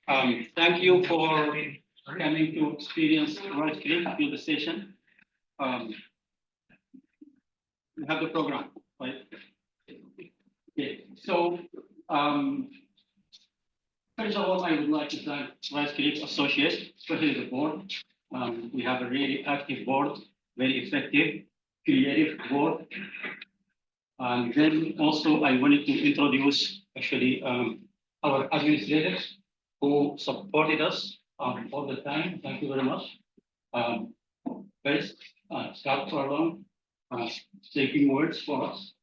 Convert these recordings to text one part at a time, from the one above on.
Thank you for coming to experience Rice Creek Field Station. We have the program, right? Okay, so first of all, I would like to thank Rice Creek Associates, especially the board. We have a really active board, very effective, creative board. And then also I wanted to introduce actually our administrators who supported us all the time. Thank you very much. First, Scott Furlong, taking words for us.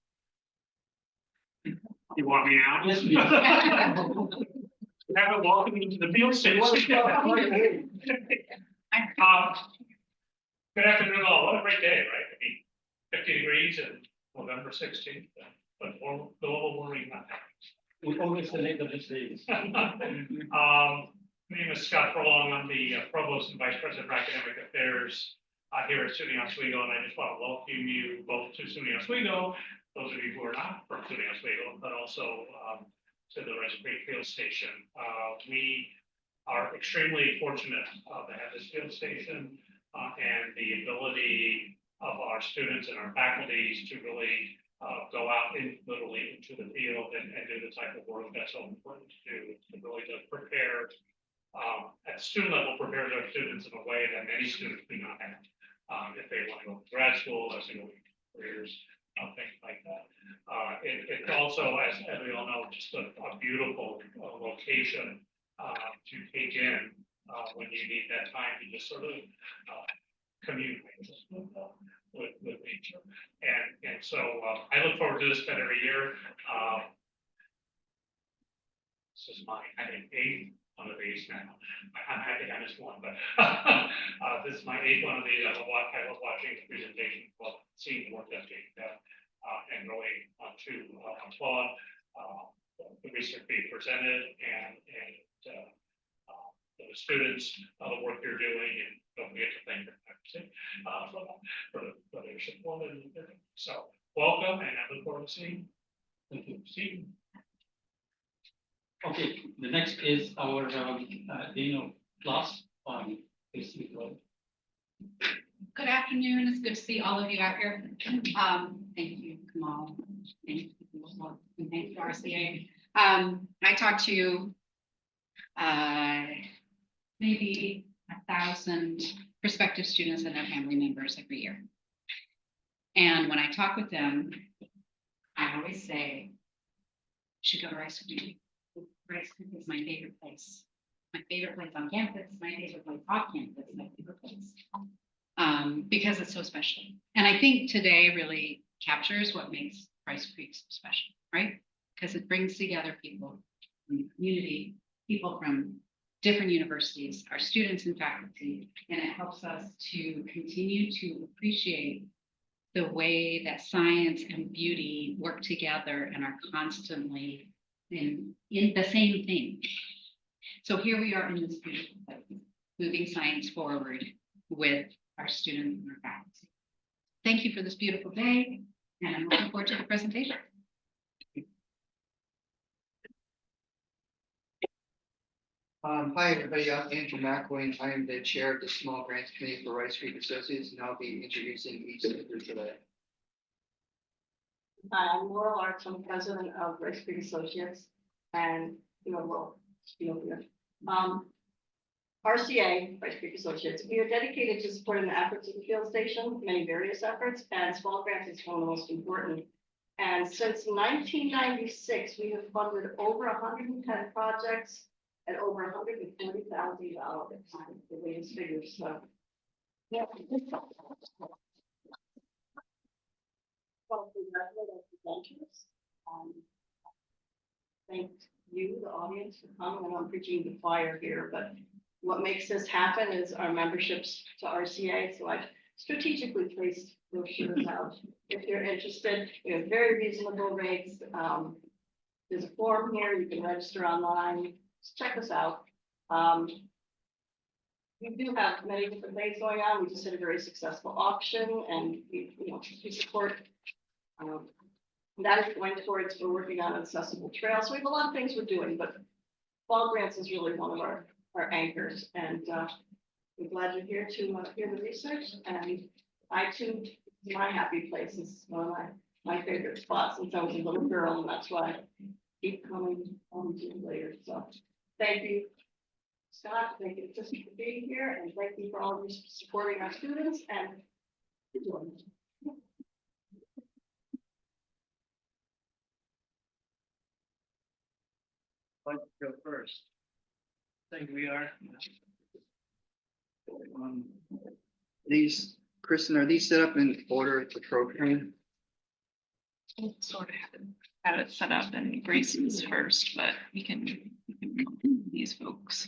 You want me out? Yes, please. Have a welcome into the field station. Good afternoon, all. What a great day, right? I mean, 50 degrees and November 16th, but global warming not happening. We always select the best days. My name is Scott Furlong. I'm the Provost and Vice President of Academic Affairs here at SUNY Oswego, and I just want to welcome you both to SUNY Oswego, those of you who are not from SUNY Oswego, but also to the Rice Creek Field Station. We are extremely fortunate to have this field station and the ability of our students and our faculties to really go out literally into the field and do the type of work that's so important to really to prepare at the student level, prepare their students in a way that many students do not have if they want to go to grad school, as they go into careers, things like that. It's also, as we all know, just a beautiful location to take in when you need that time to just sort of communicate with nature. And so I look forward to this event every year. This is my, I think, 8th one of these now. I think I missed one, but this is my 8th one of these. I love watching the presentation, seeing the work that's being done, and really want to applaud the research being presented and the students, the work you're doing, and don't forget to thank them for their support and everything. So welcome, and I look forward to seeing you. Okay, the next is our Dean of Class, Kristin. Good afternoon. It's good to see all of you out here. Thank you, Kamal. Thank you, and thank you, RCA. I talk to maybe 1,000 prospective students and their family members every year. And when I talk with them, I always say, you should go to Rice Creek. Rice Creek is my favorite place. My favorite place on campus, my favorite place off campus, my favorite place. Because it's so special. And I think today really captures what makes Rice Creek so special, right? Because it brings together people from the community, people from different universities, our students and faculty, and it helps us to continue to appreciate the way that science and beauty work together and are constantly in the same thing. So here we are in this beautiful place, moving science forward with our students and our faculty. Thank you for this beautiful day, and I'm looking forward to the presentation. Hi, everybody. I'm Andrew McElwain. I am the chair of the Small Grants Committee for Rice Creek Associates, and I'll be introducing each speaker today. Hi, I'm Laurel Artz. I'm president of Rice Creek Associates, and RCA, Rice Creek Associates. We are dedicated to supporting the efforts of the field station, many various efforts, and small grants is one of the most important. And since 1996, we have funded over 110 projects at over $140,000 the latest figures. So, yeah. Thank you, the audience, for coming. And I'm preaching the choir here, but what makes this happen is our memberships to RCA. So I've strategically placed brochures out. If you're interested, we have very reasonable rates. There's a form here. You can register online. Just check us out. We do have many different things going on. We just had a very successful auction, and we support. That is going towards we're working on accessible trails. So we have a lot of things we're doing, but Small Grants is really one of our anchors, and we're glad you're here to hear the research. And I too, my happy place is one of my favorite spots since I was a little girl, and that's why I keep coming home to later. So thank you, Scott. Thank you, Kristin, for being here, and thank you for all of you supporting our students and joining. I'd like to go first. I think we are. These, Kristin, are these set up in order to program? Sort of have it set up in Grace's first, but we can go through these folks.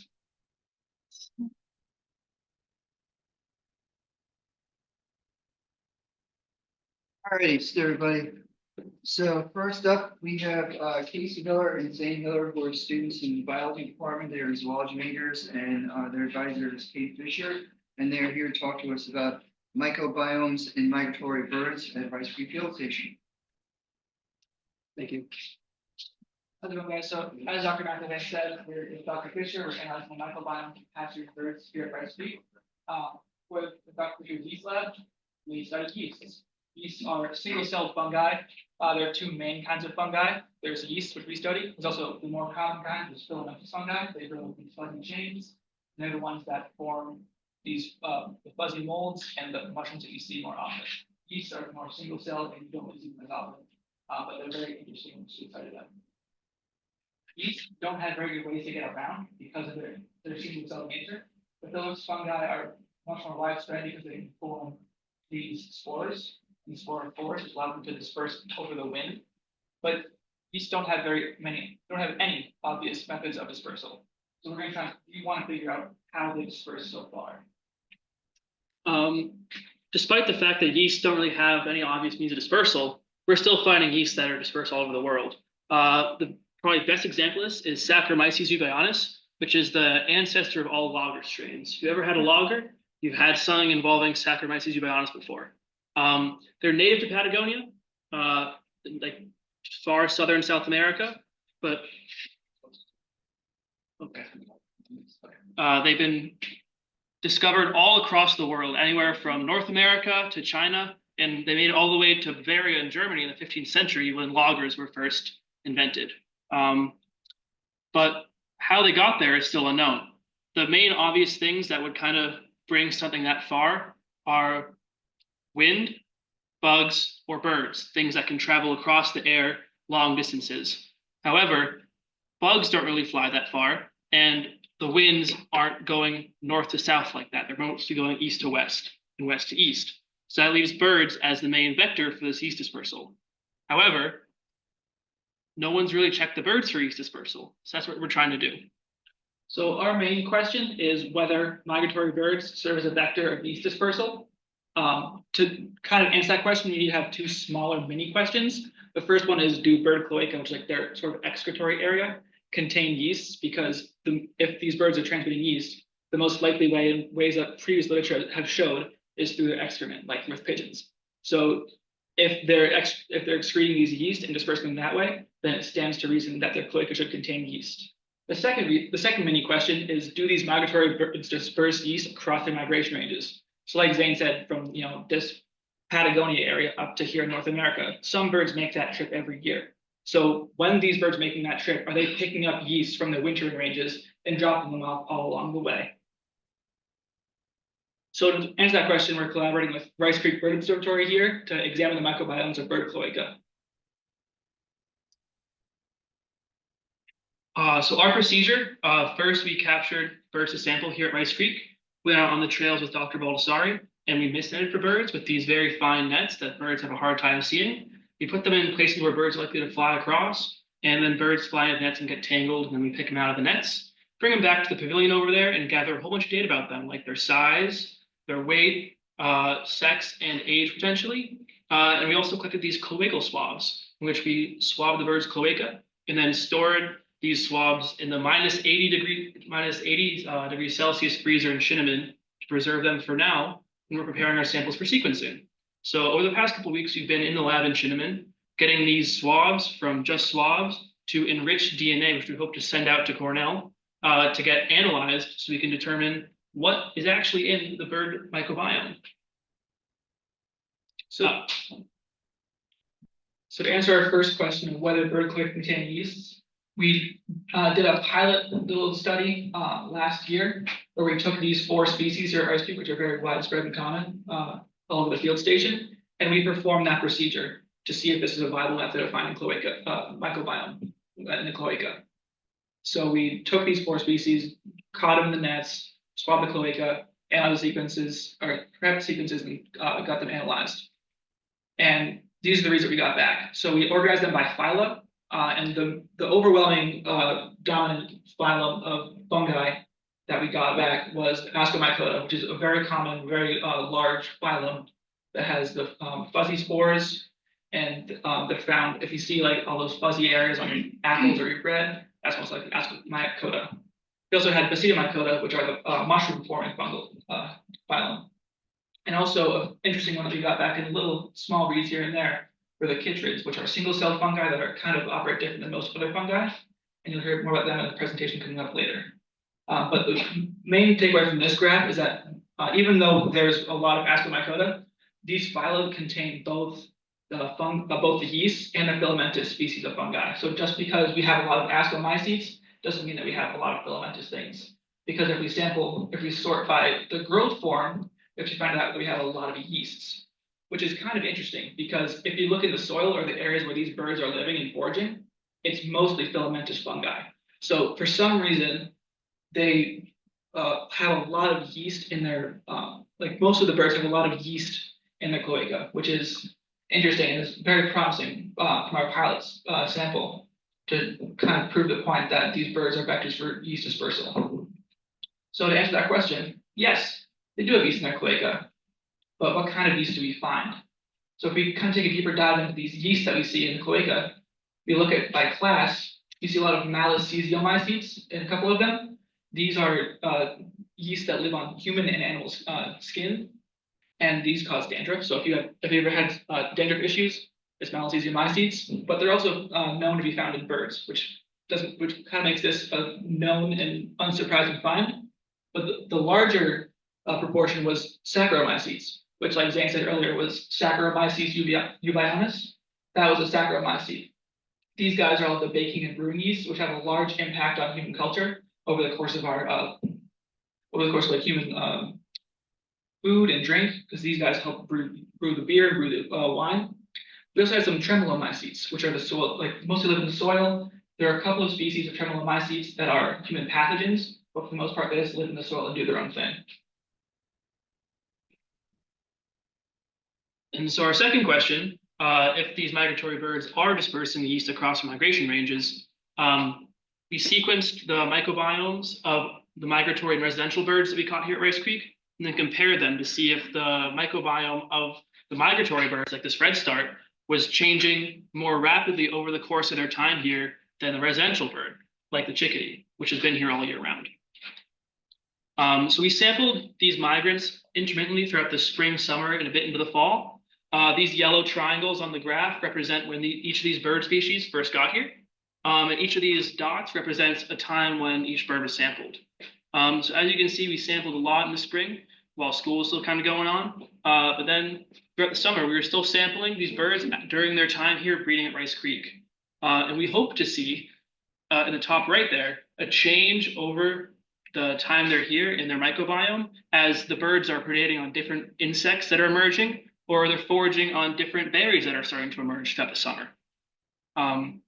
Alrighty, so everybody. So first up, we have Casey Hiller and Zane Hiller, who are students in the biology department. They are zoology majors, and their advisor is Kaitlin Fisher. And they're here to talk to us about mycobiomes and migratory birds at Rice Creek Field Station. Thank you. How's it going, guys? So as Dr. McElwain said, we're with Dr. Fisher, we're analyzing the microbiome pasture birds here at Rice Creek. With Dr. Fisher's yeast lab, we studied yeasts. Yeasts are single-celled fungi. There are two main kinds of fungi. There's yeast, which we study. There's also the more common kind, which is filamentous fungi. They grow in fuzzy chains. And they're the ones that form these the fuzzy molds and the mushrooms that you see more often. Yeasts are more single-celled and you don't really see them as often. But they're very interesting when you study them. Yeast don't have very good ways to get around because of their single-celled nature. But those fungi are much more widespread because they can form these spores. These spore forces allow them to disperse over the wind. But yeast don't have any obvious methods of dispersal. So we're going to we want to figure out how they disperse so far. Despite the fact that yeast don't really have any obvious means of dispersal, we're still finding yeast that are dispersed all over the world. The probably best example is Saccharomyces eubayanus, which is the ancestor of all lager strains. If you ever had a lager, you've had something involving Saccharomyces eubayanus before. They're native to Patagonia, like far southern South America, but they've been discovered all across the world, anywhere from North America to China, and they made it all the way to Bavaria in Germany in the 15th century when lagers were first invented. But how they got there is still unknown. The main obvious things that would kind of bring something that far are wind, bugs, or birds, things that can travel across the air long distances. However, bugs don't really fly that far, and the winds aren't going north to south like that. They're mostly going east to west and west to east. So that leaves birds as the main vector for this yeast dispersal. However, no one's really checked the birds for yeast dispersal. So that's what we're trying to do. So our main question is whether migratory birds serve as a vector of yeast dispersal. To kind of answer that question, you need to have two smaller mini questions. The first one is, do bird cloaca, which is like their sort of excretory area, contain yeasts? Because if these birds are transmitting yeast, the most likely way in ways that previous literature have showed is through their excrement, like with pigeons. So if they're excreting these yeast and dispersing them that way, then it stands to reason that their cloaca should contain yeast. The second mini question is, do these migratory birds disperse yeast across their migration ranges? So like Zane said, from this Patagonia area up to here in North America, some birds make that trip every year. So when these birds making that trip, are they picking up yeast from their wintering ranges and dropping them off all along the way? So to answer that question, we're collaborating with Rice Creek Bird Observatory here to examine the microbiomes of bird cloaca. So our procedure, first we captured birds to sample here at Rice Creek. We went out on the trails with Dr. Baldessari, and we misnetted for birds with these very fine nets that birds have a hard time seeing. We put them in places where birds are likely to fly across, and then birds fly in the nets and get tangled, and then we pick them out of the nets, bring them back to the pavilion over there, and gather a whole bunch of data about them, like their size, their weight, sex, and age potentially. And we also collected these cloacal swabs, in which we swabbed the bird's cloaca and then stored these swabs in the minus 80 degrees Celsius freezer in Shinneman to preserve them for now when we're preparing our samples for sequencing. So over the past couple of weeks, we've been in the lab in Shinneman, getting these swabs from just swabs to enriched DNA, which we hope to send out to Cornell to get analyzed so we can determine what is actually in the bird microbiome. So to answer our first question of whether bird cloaca contain yeasts, we did a pilot little study last year where we took these 4 species here at Rice Creek, which are very widespread and common all over the field station, and we performed that procedure to see if this is a viable method of finding cloaca microbiome in the cloaca. So we took these 4 species, caught them in the nets, swabbed the cloaca, analyzed the sequences, or prepped sequences, and got them analyzed. And these are the results we got back. So we organized them by phyla, and the overwhelming dominant phylum of fungi that we got back was Ascomycota, which is a very common, very large phylum that has the fuzzy spores, and they're found if you see like all those fuzzy areas on your apples or your bread, that's most likely Ascomycota. We also had Basidiomycota, which are the mushroom-forming fungal phylum. And also an interesting one that we got back in little small reeds here and there were the chytrids, which are single-celled fungi that are kind of operate different than most other fungi. And you'll hear more about them in the presentation coming up later. But the main takeaway from this graph is that even though there's a lot of Ascomycota, these phyla contain both the yeast and the filamentous species of fungi. So just because we have a lot of Ascomycetes doesn't mean that we have a lot of filamentous things. Because if we sort by the growth form, we actually find out that we have a lot of yeasts, which is kind of interesting because if you look at the soil or the areas where these birds are living and foraging, it's mostly filamentous fungi. So for some reason, they have a lot of yeast in their, like most of the birds have a lot of yeast in their cloaca, which is interesting and is very promising from our pilot sample to kind of prove the point that these birds are vectors for yeast dispersal. So to answer that question, yes, they do have yeast in their cloaca, but what kind of yeast do we find? So if we kind of take a deeper dive into these yeasts that we see in the cloaca, we look at by class, you see a lot of Malacesiomycetes in a couple of them. These are yeast that live on human and animal skin, and these cause dandruff. So if you ever had dandruff issues, it's Malacesiomycetes, but they're also known to be found in birds, which kind of makes this a known and unsurprising find. But the larger proportion was Saccharomycetes, which, like Zane said earlier, was Saccharomyces eubayanus. That was a Saccharomycete. These guys are all the baking and brewing yeast, which have a large impact on human culture over the course of human food and drink, because these guys help brew the beer, brew the wine. We also have some Tremolomycetes, which are the soil, like mostly live in the soil. There are a couple of species of Tremolomycetes that are human pathogens, but for the most part, they just live in the soil and do their own thing. And so our second question, if these migratory birds are dispersing the yeast across migration ranges, we sequenced the microbiomes of the migratory and residential birds that we caught here at Rice Creek, and then compared them to see if the microbiome of the migratory birds, like this redstart, was changing more rapidly over the course of their time here than the residential bird, like the chickadee, which has been here all year round. So we sampled these migrants intermittently throughout the spring, summer, and a bit into the fall. These yellow triangles on the graph represent when each of these bird species first got here. And each of these dots represents a time when each bird was sampled. So as you can see, we sampled a lot in the spring while school was still kind of going on. But then throughout the summer, we were still sampling these birds during their time here breeding at Rice Creek. And we hope to see in the top right there, a change over the time they're here in their microbiome as the birds are predating on different insects that are emerging, or they're foraging on different berries that are starting to emerge throughout the summer. And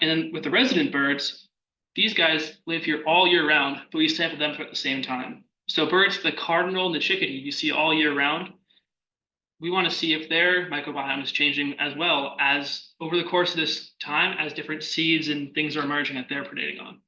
then with the resident birds, these guys live here all year round, but we sample them at the same time. So birds, the cardinal and the chickadee, you see all year round. We want to see if their microbiome is changing as well as over the course of this time as different seeds and things are emerging that they're predating on.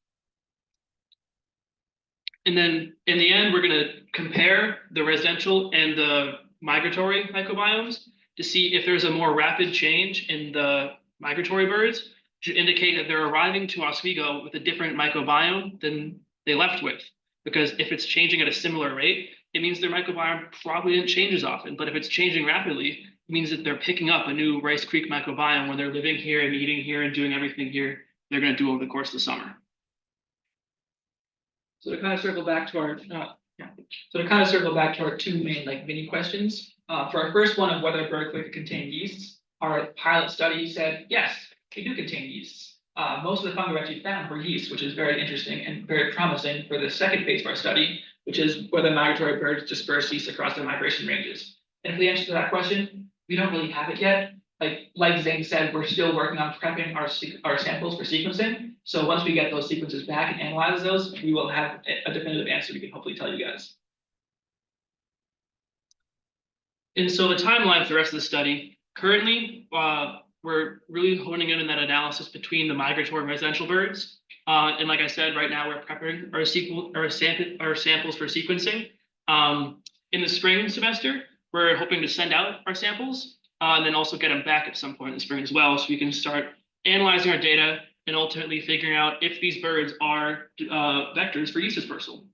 And then in the end, we're going to compare the residential and the migratory microbiomes to see if there's a more rapid change in the migratory birds to indicate that they're arriving to Oswego with a different microbiome than they left with. Because if it's changing at a similar rate, it means their microbiome probably didn't change as often. But if it's changing rapidly, it means that they're picking up a new Rice Creek microbiome when they're living here and eating here and doing everything here they're going to do over the course of the summer. So to kind of circle back to our, so to kind of circle back to our two main like mini questions. For our first one of whether bird flu could contain yeasts, our pilot study said, yes, they do contain yeasts. Most of the fungi we actually found were yeast, which is very interesting and very promising for the second phase of our study, which is whether migratory birds disperse yeast across their migration ranges. And for the answer to that question, we don't really have it yet. Like Zane said, we're still working on prepping our samples for sequencing. So once we get those sequences back and analyze those, we will have a definitive answer we can hopefully tell you guys. And so the timeline for the rest of the study, currently, we're really honing in on that analysis between the migratory and residential birds. And like I said, right now we're preparing our samples for sequencing. In the spring semester, we're hoping to send out our samples and then also get them back at some point in the spring as well, so we can start analyzing our data and ultimately figuring out if these birds are vectors for yeast dispersal.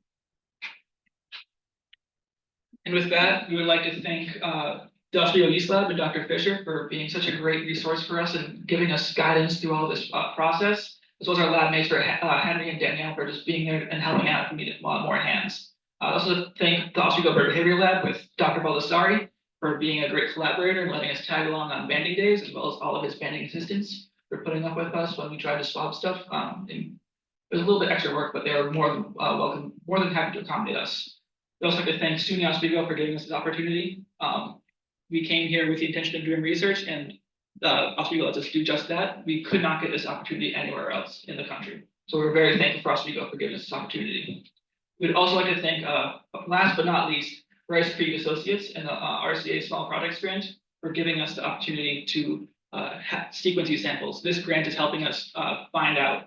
And with that, we would like to thank the Oswego Yeast Lab and Dr. Fisher for being such a great resource for us and giving us guidance through all this process, as well as our lab mates for Henry and Danielle for just being there and helping out if we needed more hands. Also thank the Oswego Bird Behavior Lab with Dr. Bolisari for being a great collaborator and letting us tag along on banding days, as well as all of his banding assistants for putting up with us when we tried to swap stuff. And it was a little bit extra work, but they were more than welcome, more than happy to accommodate us. We also like to thank SUNY Oswego for giving us this opportunity. We came here with the intention of doing research, and Oswego lets us do just that. We could not get this opportunity anywhere else in the country. So we're very thankful for Oswego for giving us this opportunity. We'd also like to thank, last but not least, Rice Creek Associates and the RCA Small Projects Grant for giving us the opportunity to sequence these samples. This grant is helping us find out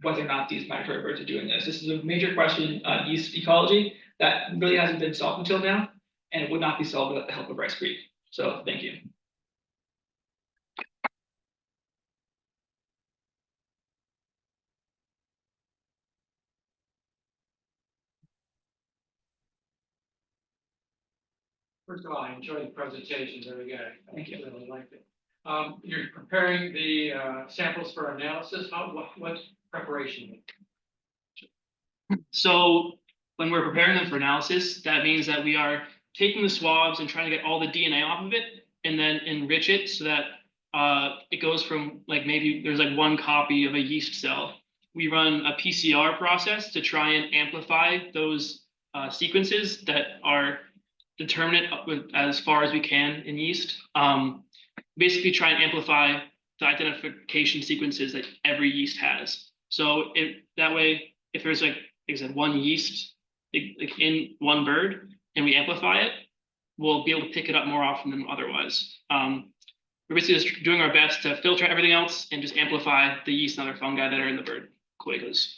whether or not these migratory birds are doing this. This is a major question in yeast ecology that really hasn't been solved until now, and it would not be solved without the help of Rice Creek. So thank you. First of all, I enjoyed the presentation, very good. Thank you. I really liked it. You're preparing the samples for analysis. What preparation? So when we're preparing them for analysis, that means that we are taking the swabs and trying to get all the DNA off of it and then enrich it so that it goes from maybe there's one copy of a yeast cell. We run a PCR process to try and amplify those sequences that are determinate as far as we can in yeast. Basically try and amplify the identification sequences that every yeast has. So that way, if there's like I said, one yeast in one bird and we amplify it, we'll be able to pick it up more often than otherwise. We're basically just doing our best to filter everything else and just amplify the yeast and other fungi that are in the bird coagulus.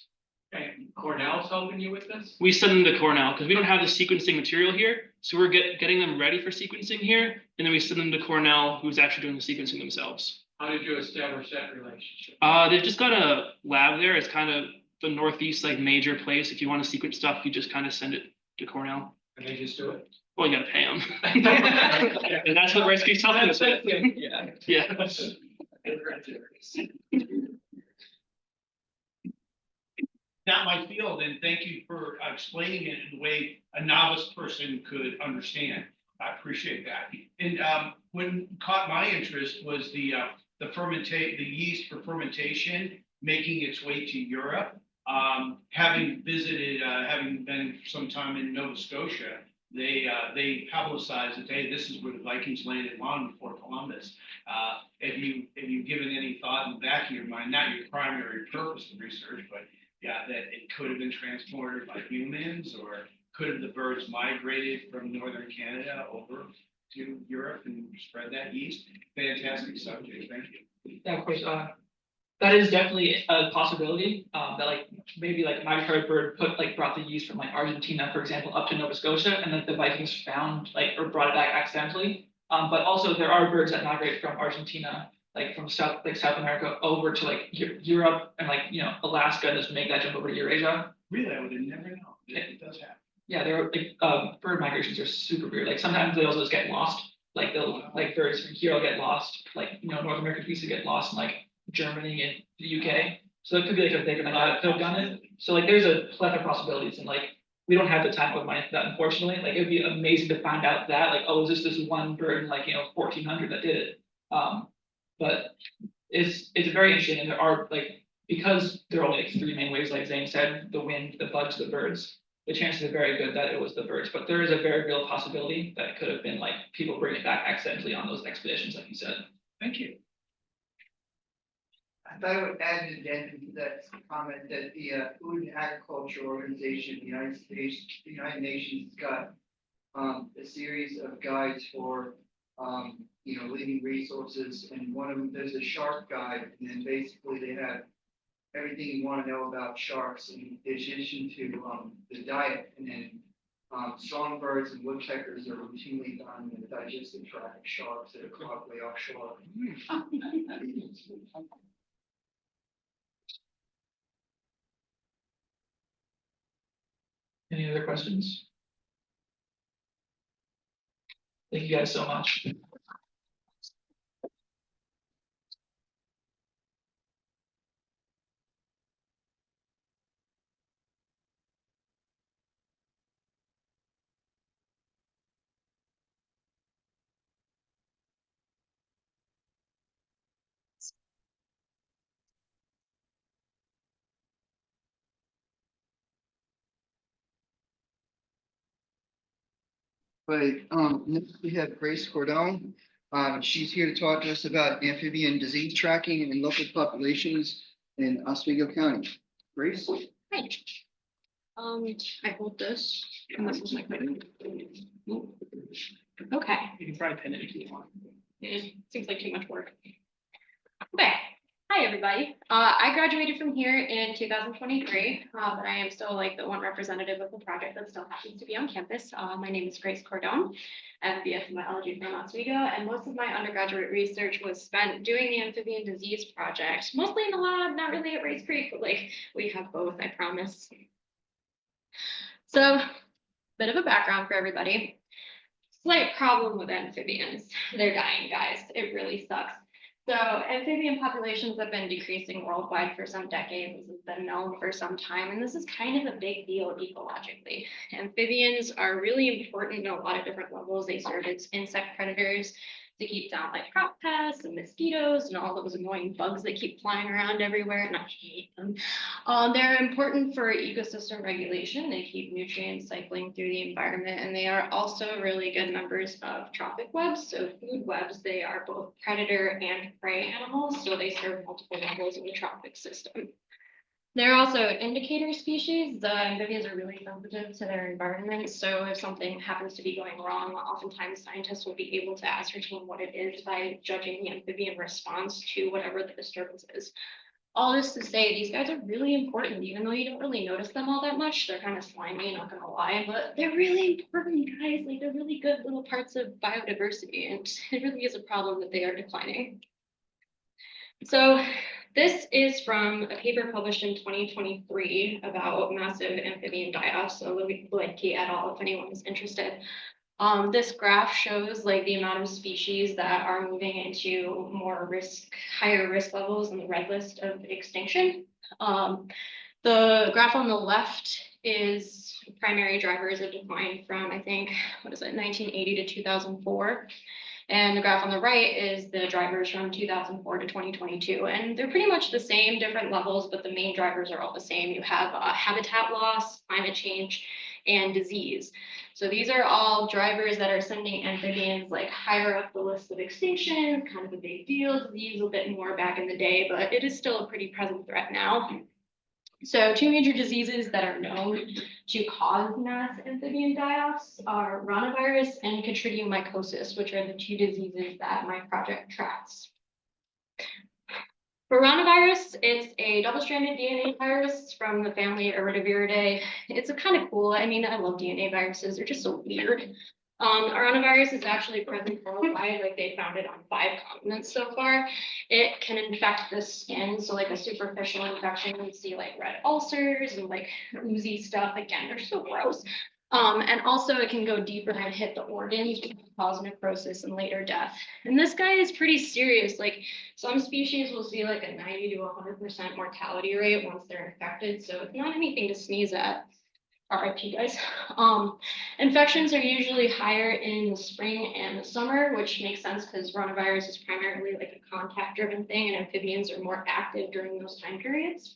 Okay, Cornell's helping you with this? We send them to Cornell because we don't have the sequencing material here. So we're getting them ready for sequencing here. And then we send them to Cornell, who's actually doing the sequencing themselves. How did you establish that relationship? They've just got a lab there. It's kind of the Northeast major place. If you want to sequence stuff, you just kind of send it to Cornell. And they just do it? Well, you got to pay them. And that's what Rice Creek's helping us with. Yeah. Yeah. Not my field, and thank you for explaining it in the way a novice person could understand. I appreciate that. And what caught my interest was the yeast for fermentation making its way to Europe. Having been some time in Nova Scotia, they publicized that this is where the Vikings landed long before Columbus. Have you given any thought in the back of your mind, not your primary purpose of research, but yeah, that it could have been transported by humans, or could have the birds migrated from northern Canada over to Europe and spread that yeast? Fantastic subject, thank you. Yeah, of course. That is definitely a possibility. That maybe migratory bird brought the yeast from Argentina, for example, up to Nova Scotia, and then the Vikings found or brought it back accidentally. But also there are birds that migrate from Argentina, from South America over to Europe and Alaska, and just make that jump over to Eurasia. Really, I would have never known. It does happen. Yeah, they're bird migrations are super weird. Sometimes they also just get lost. Birds from here will get lost. North American species get lost in Germany and the UK. So it could be like a bigger, like that could have done it. So like there's a plethora of possibilities and like we don't have the time of mind for that, unfortunately. Like it'd be amazing to find out that like, oh, is this one bird in like, 1400 that did it? But it's very interesting and there are like, because there are only like three main ways, like Zane said, the wind, the bugs, the birds. The chances are very good that it was the birds, but there is a very real possibility that it could have been like people bring it back accidentally on those expeditions, like you said. Thank you. I thought I would add an addendum to that comment that the Food and Agriculture Organization, the United States, the United Nations got a series of guides for living resources, and one of them there's a shark guide, and then basically they have everything you want to know about sharks in addition to the diet, and then songbirds and woodpeckers are routinely found in the digestive tract of sharks that are caught way offshore. Any other questions? Thank you guys so much. But next we have Grace Cordone. She's here to talk to us about amphibian disease tracking in local populations in Oswego County. Grace? Hi. I hold this, and this is my phone. Okay, You can probably pin it if you want. it seems like too much work. Okay, hi, everybody. I graduated from here in 2023, but I am still like the one representative of the project that still happens to be on campus. My name is Grace Cordone. I'm BS in biology from Oswego, and most of my undergraduate research was spent doing the amphibian disease project, mostly in the lab, not really at Rice Creek, but like we have both, I promise. So, bit of a background for everybody. Slight problem with amphibians. They're dying, guys. It really sucks. So amphibian populations have been decreasing worldwide for some decades. This has been known for some time, and this is kind of a big deal ecologically. Amphibians are really important in a lot of different levels. They serve as insect predators to keep down like crop pests and mosquitoes and all those annoying bugs that keep flying around everywhere, and I hate them. They're important for ecosystem regulation. They keep nutrients cycling through the environment, and they are also really good members of trophic webs. So food webs, they are both predator and prey animals, so they serve multiple levels in the trophic system. They're also indicator species. The amphibians are really sensitive to their environment. So if something happens to be going wrong, oftentimes scientists will be able to ascertain what it is by judging the amphibian response to whatever the disturbance is. All this to say, these guys are really important, even though you don't really notice them all that much. They're kind of slimy, not gonna lie, but they're really important, guys. Like they're really good little parts of biodiversity, and it really is a problem that they are declining. So this is from a paper published in 2023 about massive amphibian die-offs, so Dolichonyx et al. If anyone is interested. This graph shows like the amount of species that are moving into higher risk levels in the red list of extinction. The graph on the left is primary drivers of decline from, I think, 1980 to 2004. And the graph on the right is the drivers from 2004 to 2022. And they're pretty much the same, different levels, but the main drivers are all the same. You have habitat loss, climate change, and disease. So these are all drivers that are sending amphibians like higher up the list of extinction, kind of a big deal. Disease a bit more back in the day, but it is still a pretty present threat now. So two major diseases that are known to cause mass amphibian die-offs are ranavirus and chytridiomycosis, which are the two diseases that my project tracks. For ranavirus, it's a double-stranded DNA virus from the family Oryzivoridae. It's a kind of cool, I mean, I love DNA viruses, they're just so weird. Ranavirus is actually present worldwide, like they found it on 5 continents so far. It can infect the skin, so like a superficial infection, you see like red ulcers and like oozy stuff. Again, they're so gross. And also it can go deeper and hit the organs, which can cause necrosis and later death. And this guy is pretty serious. Like some species will see like a 90 to 100% mortality rate once they're infected. So it's not anything to sneeze at. RIP guys. Infections are usually higher in the spring and the summer, which makes sense because coronavirus is primarily like a contact driven thing and amphibians are more active during those time periods.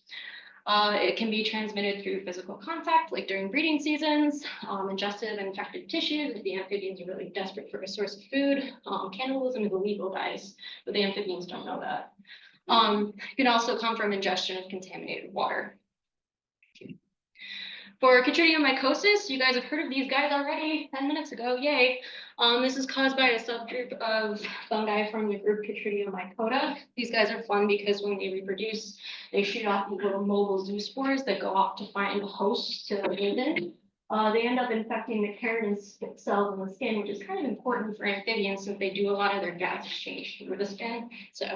It can be transmitted through physical contact, like during breeding seasons, ingested and infected tissues, if the amphibians are really desperate for a source of food. Cannibalism is illegal, guys, but the amphibians don't know that. It can also come from ingestion of contaminated water. For chytridiomycosis, you guys have heard of these guys already 10 minutes ago, yay. This is caused by a subgroup of fungi from the group Chytridiomycota. These guys are fun because when they reproduce, they shoot off these little mobile zoospores that go off to find a host to live in. They end up infecting the keratins cells in the skin, which is kind of important for amphibians since they do a lot of their gas exchange through the skin. So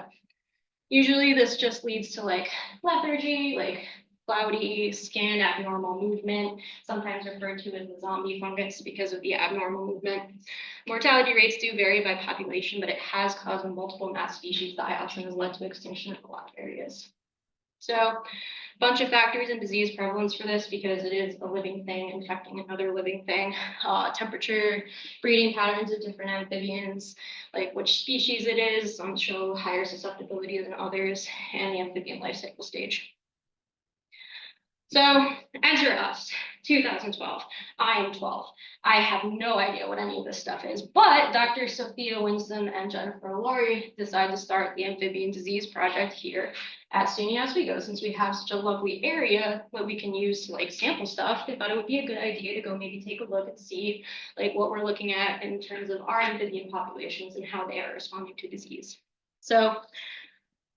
usually this just leads to like lethargy, like cloudy skin, abnormal movement, sometimes referred to as the zombie fungus because of the abnormal movement. Mortality rates do vary by population, but it has caused multiple mass species die-offs and has led to extinction in a lot of areas. So a bunch of factors in disease prevalence for this because it is a living thing infecting another living thing. Temperature, breeding patterns of different amphibians, like which species it is, some show higher susceptibility than others, and the amphibian life cycle stage. So enter us, 2012. I am 12. I have no idea what any of this stuff is, but Dr. Sophia Winston and Jennifer Olori decided to start the Amphibian Disease Project here at SUNY Oswego. Since we have such a lovely area that we can use to like sample stuff, they thought it would be a good idea to go maybe take a look and see like what we're looking at in terms of our amphibian populations and how they are responding to disease. So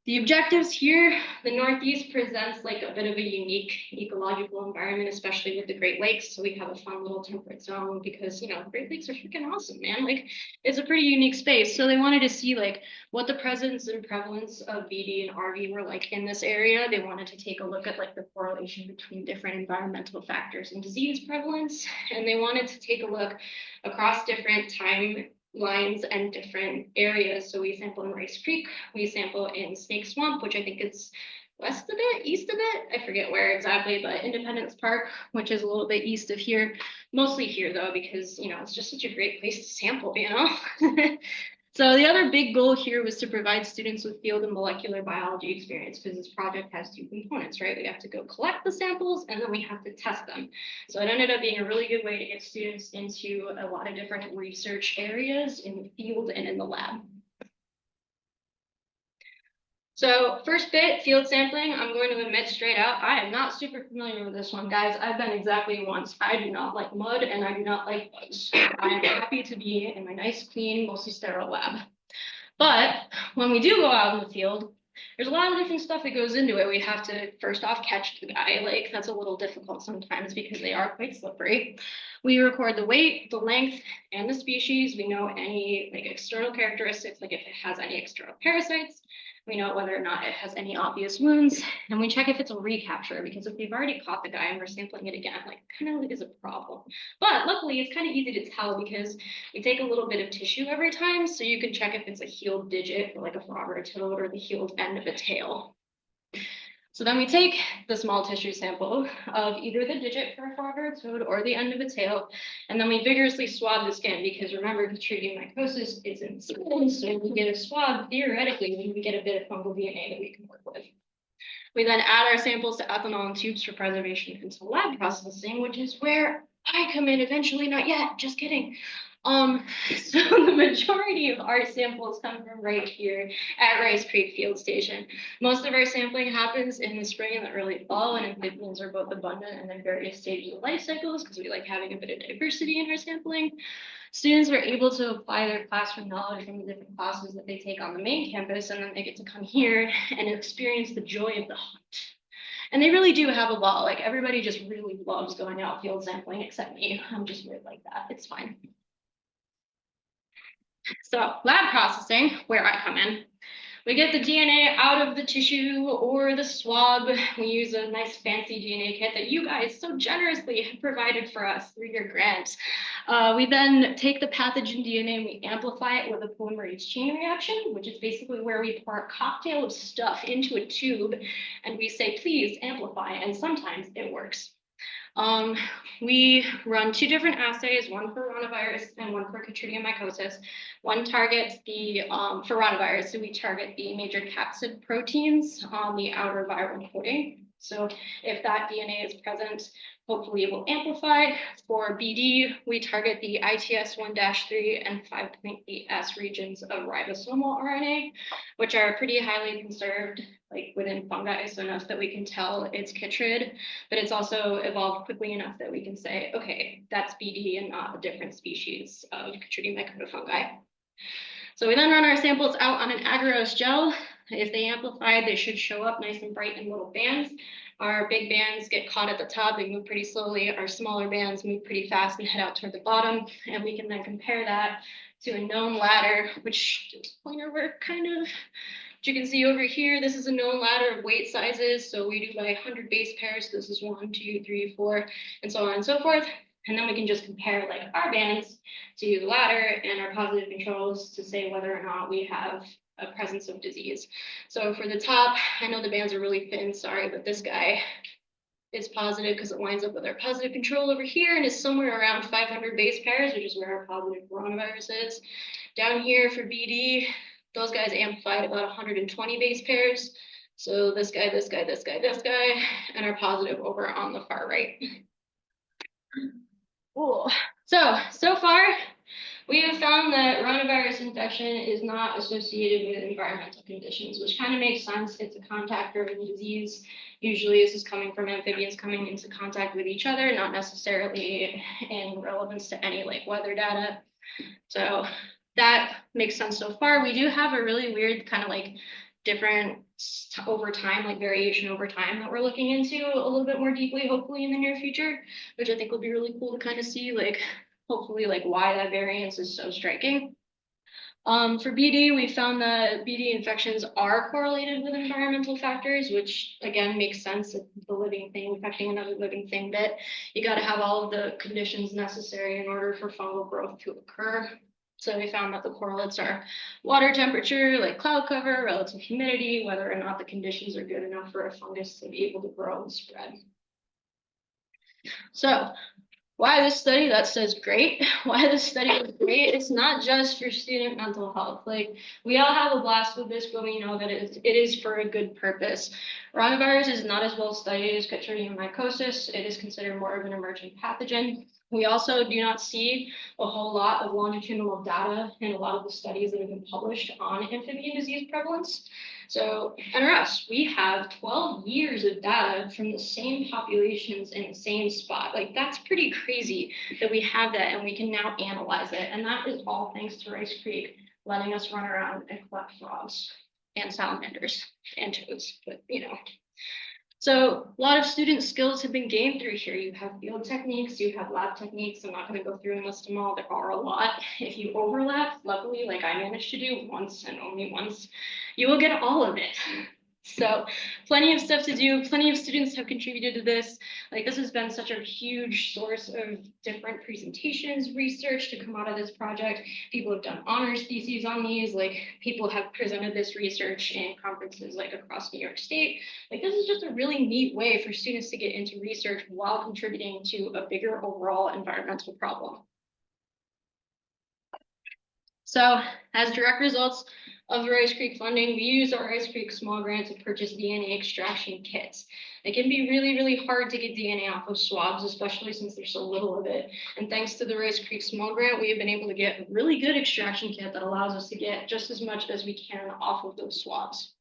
the objectives here, the Northeast presents like a bit of a unique ecological environment, especially with the Great Lakes. So we have a fun little temperate zone because, you know, the Great Lakes are freaking awesome, man. Like it's a pretty unique space. So they wanted to see like what the presence and prevalence of BD and RV were like in this area. They wanted to take a look at like the correlation between different environmental factors and disease prevalence. And they wanted to take a look across different time lines and different areas. So we sample in Rice Creek, we sample in Snake Swamp, which I think is west of it, east of it, I forget where exactly, but Independence Park, which is a little bit east of here, mostly here though, because, you know, it's just such a great place to sample, you know? So the other big goal here was to provide students with field and molecular biology experience because this project has two components, right? We have to go collect the samples and then we have to test them. So it ended up being a really good way to get students into a lot of different research areas in the field and in the lab. So first bit, field sampling, I'm going to admit straight out, I am not super familiar with this one, guys. I've been exactly once. I do not like mud and I do not like bugs. I am happy to be in my nice, clean, mostly sterile lab. But when we do go out in the field, there's a lot of different stuff that goes into it. We have to first off catch the guy. Like that's a little difficult sometimes because they are quite slippery. We record the weight, the length, and the species. We know any like external characteristics, like if it has any external parasites. We know whether or not it has any obvious wounds, and we check if it's a recapture, because if we've already caught the guy and we're sampling it again, like kind of is a problem. But luckily, it's kind of easy to tell because we take a little bit of tissue every time, so you can check if it's a healed digit for like a frog or a toad or the healed end of a tail. So then we take the small tissue sample of either the digit for a frog or a toad or the end of a tail, and then we vigorously swab the skin because remember, chytridiomycosis is in the skin, so if we get a swab, theoretically, we can get a bit of fungal DNA that we can work with. We then add our samples to ethanol and tubes for preservation until lab processing, which is where I come in eventually, not yet, just kidding. So the majority of our samples come from right here at Rice Creek Field Station. Most of our sampling happens in the spring and the early fall, and amphibians are both abundant and in various stages of life cycles because we like having a bit of diversity in our sampling. Students are able to apply their classroom knowledge from the different classes that they take on the main campus, and then they get to come here and experience the joy of the hunt. And they really do have a ball. Like everybody just really loves going out field sampling except me. I'm just weird like that. It's fine. So lab processing, where I come in, We get the DNA out of the tissue or the swab. We use a nice fancy DNA kit that you guys so generously have provided for us through your grant. We then take the pathogen DNA and we amplify it with a polymerase chain reaction, which is basically where we pour a cocktail of stuff into a tube and we say, please amplify, and sometimes it works. We run 2 different assays, one for ranavirus and one for Cordone. One targets the, for ranavirus, so we target the major capsid proteins on the outer viral coating. So if that DNA is present, hopefully it will amplify. For BD, we target the ITS1-3 and 5.8S regions of ribosomal RNA, which are pretty highly conserved, like within fungi, so enough that we can tell it's chytrid, but it's also evolved quickly enough that we can say, okay, that's BD and not a different species of Chytridium mycotofungi. So we then run our samples out on an agarose gel. If they amplify, they should show up nice and bright in little bands. Our big bands get caught at the top, they move pretty slowly. Our smaller bands move pretty fast and head out toward the bottom. And we can then compare that to a known ladder, which this pointer work kind of, you can see over here, this is a known ladder of weight sizes. So we do by 100 base pairs. This is 1, 2, 3, 4, and so on and so forth. And then we can just compare like our bands to the ladder and our positive controls to say whether or not we have a presence of disease. So for the top, I know the bands are really thin, sorry, but this guy is positive because it lines up with our positive control over here and is somewhere around 500 base pairs, which is where our positive coronavirus is. Down here for BD, those guys amplified about 120 base pairs. So this guy, this guy, this guy, this guy, and our positive over on the far right. Cool. So far, we have found that ranavirus infection is not associated with environmental conditions, which kind of makes sense. It's a contact-driven disease. Usually this is coming from amphibians coming into contact with each other, not necessarily in relevance to any like weather data. So that makes sense so far. We do have a really weird kind of like different over time, like variation over time that we're looking into a little bit more deeply, hopefully in the near future, which I think will be really cool to kind of see, like, hopefully like why that variance is so striking. For BD, we found that BD infections are correlated with environmental factors, which again makes sense. If the living thing affecting another living thing, but you got to have all of the conditions necessary in order for fungal growth to occur. So we found that the correlates are water temperature, like cloud cover, relative humidity, whether or not the conditions are good enough for a fungus to be able to grow and spread. So why this study? That says great. Why this study is great? It's not just for student mental health. Like, we all have a blast with this, but we know that it is for a good purpose. Ranavirus is not as well studied as Chytridium mycosis. It is considered more of an emergent pathogen. We also do not see a whole lot of longitudinal data in a lot of the studies that have been published on amphibian disease prevalence. So, NRS, we have 12 years of data from the same populations in the same spot. Like, that's pretty crazy that we have that and we can now analyze it. And that is all thanks to Rice Creek letting us run around and collect frogs and salamanders and toads, but you know. So a lot of student skills have been gained through here. You have field techniques, you have lab techniques. I'm not going to go through and list them all. There are a lot. If you overlap, luckily, like I managed to do once and only once, you will get all of it. So plenty of stuff to do. Plenty of students have contributed to this. Like, this has been such a huge source of different presentations, research to come out of this project. People have done honors theses on these. Like, people have presented this research in conferences like across New York State. Like, this is just a really neat way for students to get into research while contributing to a bigger overall environmental problem. So as direct results of the Rice Creek funding, we use our Rice Creek Small Grant to purchase DNA extraction kits. It can be really, really hard to get DNA off of swabs, especially since there's so little of it. And thanks to the Rice Creek Small Grant, we have been able to get a really good extraction kit that allows us to get just as much as we can off of those swabs.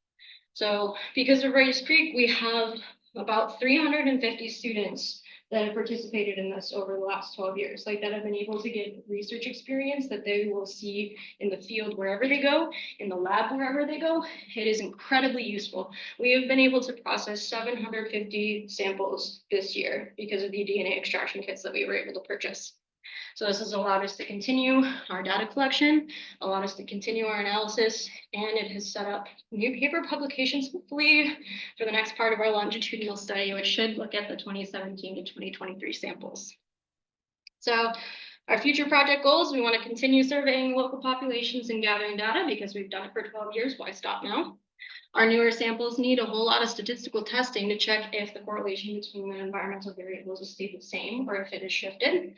So because of Rice Creek, we have about 350 students that have participated in this over the last 12 years, like that have been able to get research experience that they will see in the field wherever they go, in the lab wherever they go. It is incredibly useful. We have been able to process 750 samples this year because of the DNA extraction kits that we were able to purchase. So this has allowed us to continue our data collection, allowed us to continue our analysis, and it has set up new paper publications, hopefully, for the next part of our longitudinal study, which should look at the 2017 to 2023 samples. So our future project goals, we want to continue surveying local populations and gathering data because we've done it for 12 years. Why stop now? Our newer samples need a whole lot of statistical testing to check if the correlation between the environmental variables will stay the same or if it has shifted.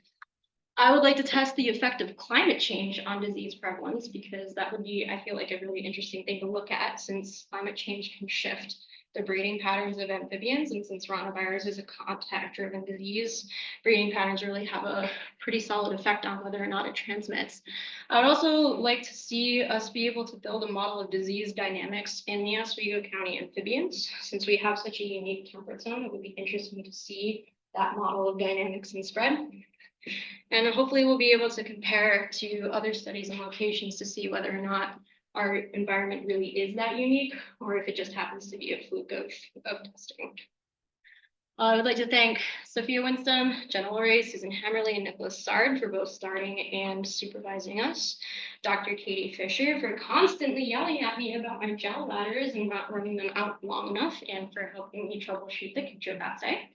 I would like to test the effect of climate change on disease prevalence because that would be, I feel like, a really interesting thing to look at since climate change can shift the breeding patterns of amphibians. And since rhinovirus is a contact-driven disease, breeding patterns really have a pretty solid effect on whether or not it transmits. I would also like to see us be able to build a model of disease dynamics in the Oswego County amphibians. Since we have such a unique comfort zone, it would be interesting to see that model of dynamics and spread. And hopefully we'll be able to compare to other studies and locations to see whether or not our environment really is that unique, or if it just happens to be a fluke of testing. I would like to thank Sophia Winston, Jenna Olori, Susan Hammerly, and Nicholas Sard for both starting and supervising us. Dr. Kaitlin Fisher for constantly yelling at me about my gel ladders and not running them out long enough, and for helping me troubleshoot the kitchen that day.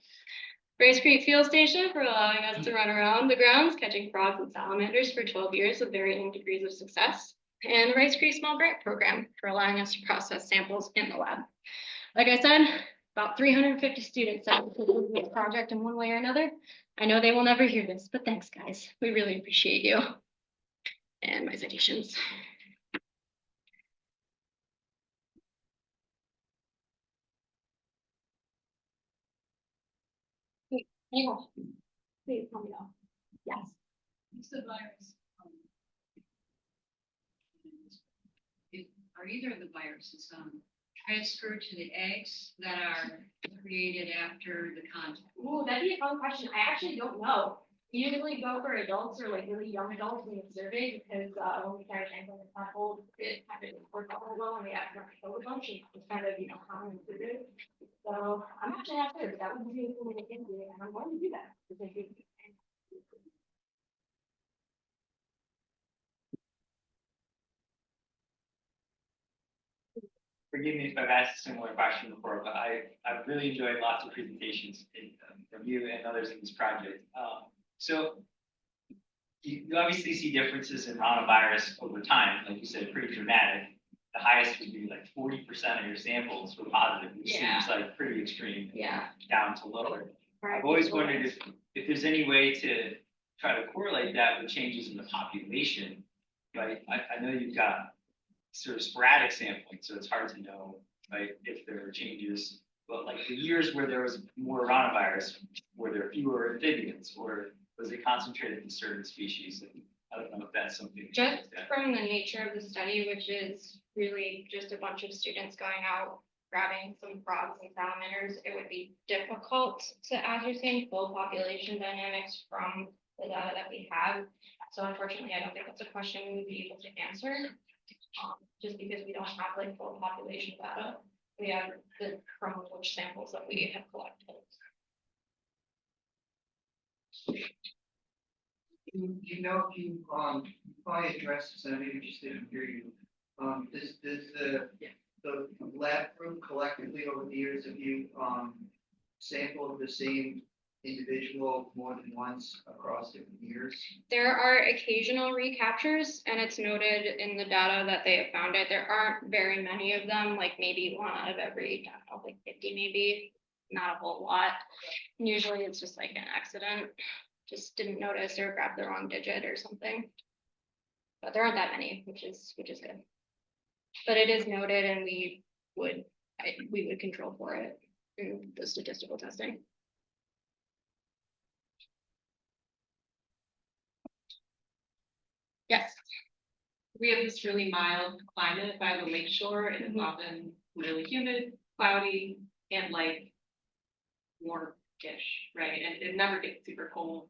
Rice Creek Field Station for allowing us to run around the grounds, catching frogs and salamanders for 12 years with varying degrees of success. And the Rice Creek Small Grant Program for allowing us to process samples in the lab. Like I said, about 350 students have completed this project in one way or another. I know they will never hear this, but thanks, guys. We really appreciate you. And my citations. Please tell me no. Yes. What's the virus? Are either of the viruses transferred to the eggs that are created after the contact? Ooh, that'd be a fun question. I actually don't know. We usually go for adults or like really young adults in the survey because when we carry samples in samples, it kind of works out really well and we have to show a bunch and it's kind of, you know, common included. So I'm actually not sure, but that would be really cool to get into, and I'm going to do that. Forgive me if I've asked a similar question before, but I've really enjoyed lots of presentations from you and others in this project. So you obviously see differences in rhinovirus over time, like you said, pretty dramatic. The highest would be like 40% of your samples were positive, which seems like pretty extreme. Yeah. Down to lower. I've always wondered if there's any way to try to correlate that with changes in the population, right? I know you've got sort of sporadic sampling, so it's hard to know, right, if there are changes. But like the years where there was more rhinovirus, were there fewer amphibians, or was it concentrated in certain species? And I don't know if that's something. Just from the nature of the study, which is really just a bunch of students going out grabbing some frogs and salamanders, it would be difficult to ascertain full population dynamics from the data that we have. So unfortunately, I don't think that's a question we would be able to answer. Just because we don't have like full population data. We have the from which samples that we have collected. You know, if you probably addressed this, and maybe just didn't hear you. Does the lab group collectively over the years, have you sampled the same individual more than once across different years? There are occasional recaptures, and it's noted in the data that they have found it. There aren't very many of them, like maybe one out of every, I don't know, like 50 maybe, not a whole lot. And usually it's just like an accident, just didn't notice or grabbed the wrong digit or something. But there aren't that many, which is good. But it is noted, and we would control for it in the statistical testing. Yes. We have this really mild climate by the lakeshore, and it's often really humid, cloudy, and like warm-ish, right? And it never gets super cold.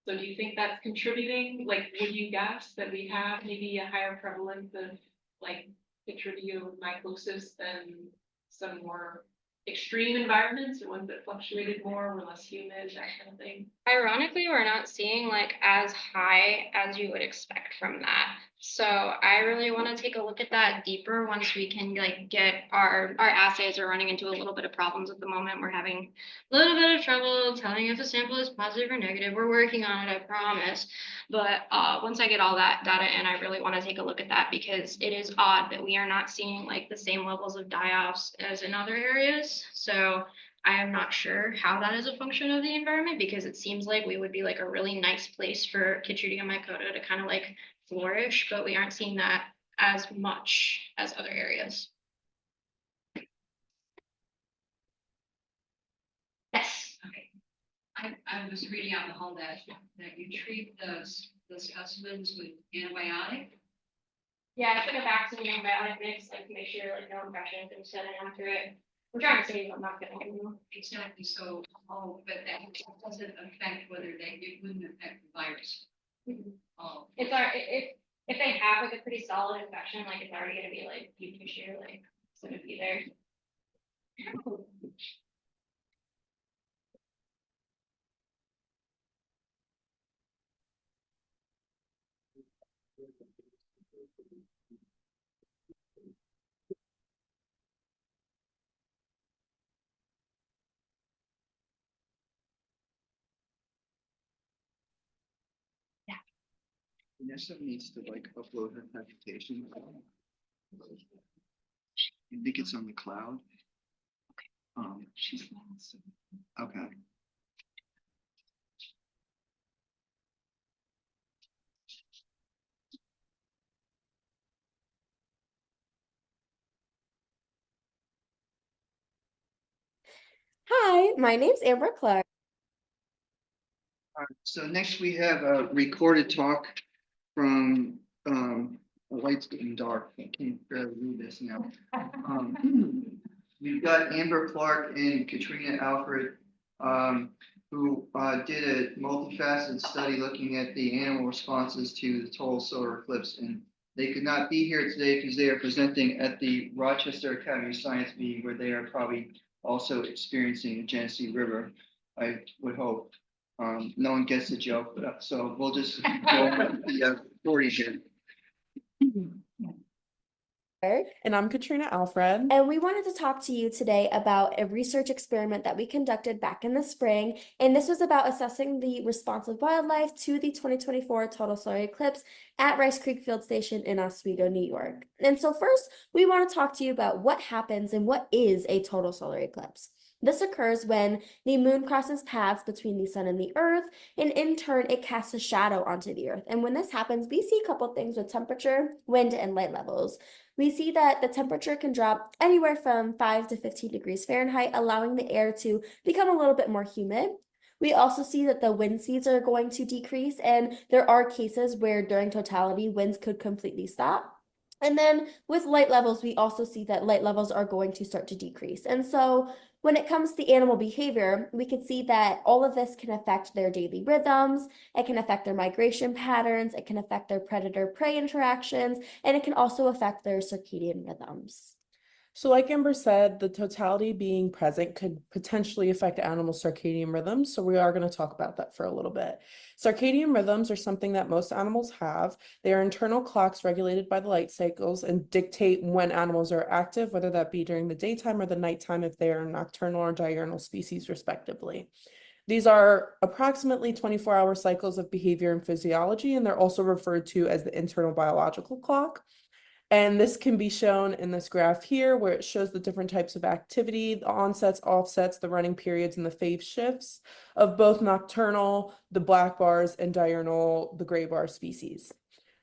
So do you think that's contributing? Like, would you guess that we have maybe a higher prevalence of like Chytridiomycosis than some more extreme environments or ones that fluctuated more, were less humid, that kind of thing? Ironically, we're not seeing like as high as you would expect from that. So I really want to take a look at that deeper once we can like get our assays are running into a little bit of problems at the moment. We're having a little bit of trouble telling if the sample is positive or negative. We're working on it, I promise. But once I get all that data in, I really want to take a look at that because it is odd that we are not seeing like the same levels of die-offs as in other areas. So I am not sure how that is a function of the environment because it seems like we would be like a really nice place for Chytridium mycota to kind of like flourish, but we aren't seeing that as much as other areas. Yes. Okay. I was reading out the whole that you treat those specimens with antibiotic. Yeah, it's like a vaccine antibiotic mix, like to make sure like no infection can set in after it. We're trying to save them, not getting them. Exactly. So, but that doesn't affect whether it wouldn't affect the virus. Oh. It's if they have like a pretty solid infection, like it's already gonna be like deep tissue, like it's gonna be there. Vanessa needs to like upload her presentation. I think it's on the cloud. She's okay. Hi, my name's Amber Clarke. So next we have a recorded talk from the light's getting dark. I can't barely read this now. We've got Amber Clarke and Katrina Alfred, who did a multifaceted study looking at the animal responses to the total solar eclipse, and they could not be here today because they are presenting at the Rochester Academy of Science meeting, where they are probably also experiencing the Genesee River, I would hope. No one gets the joke, but so we'll just go on with the recording here. And I'm Katrina Alfred. And we wanted to talk to you today about a research experiment that we conducted back in the spring. And this was about assessing the response of wildlife to the 2024 total solar eclipse at Rice Creek Field Station in Oswego, New York. And so first, we want to talk to you about what happens and what is a total solar eclipse. This occurs when the moon crosses paths between the sun and the earth, and in turn, it casts a shadow onto the earth. And when this happens, we see a couple things with temperature, wind, and light levels. We see that the temperature can drop anywhere from 5 to 15 degrees Fahrenheit, allowing the air to become a little bit more humid. We also see that the wind speeds are going to decrease, and there are cases where during totality, winds could completely stop. And then with light levels, we also see that light levels are going to start to decrease. And so when it comes to animal behavior, we can see that all of this can affect their daily rhythms, it can affect their migration patterns, it can affect their predator-prey interactions, and it can also affect their circadian rhythms. So like Amber said, the totality being present could potentially affect animal circadian rhythms. So we are going to talk about that for a little bit. Circadian rhythms are something that most animals have. They are internal clocks regulated by the light cycles and dictate when animals are active, whether that be during the daytime or the nighttime if they are nocturnal or diurnal species, respectively. These are approximately 24-hour cycles of behavior and physiology, and they're also referred to as the internal biological clock. And this can be shown in this graph here, where it shows the different types of activity, the onsets, offsets, the running periods, and the phase shifts of both nocturnal, the black bars, and diurnal, the gray bar species.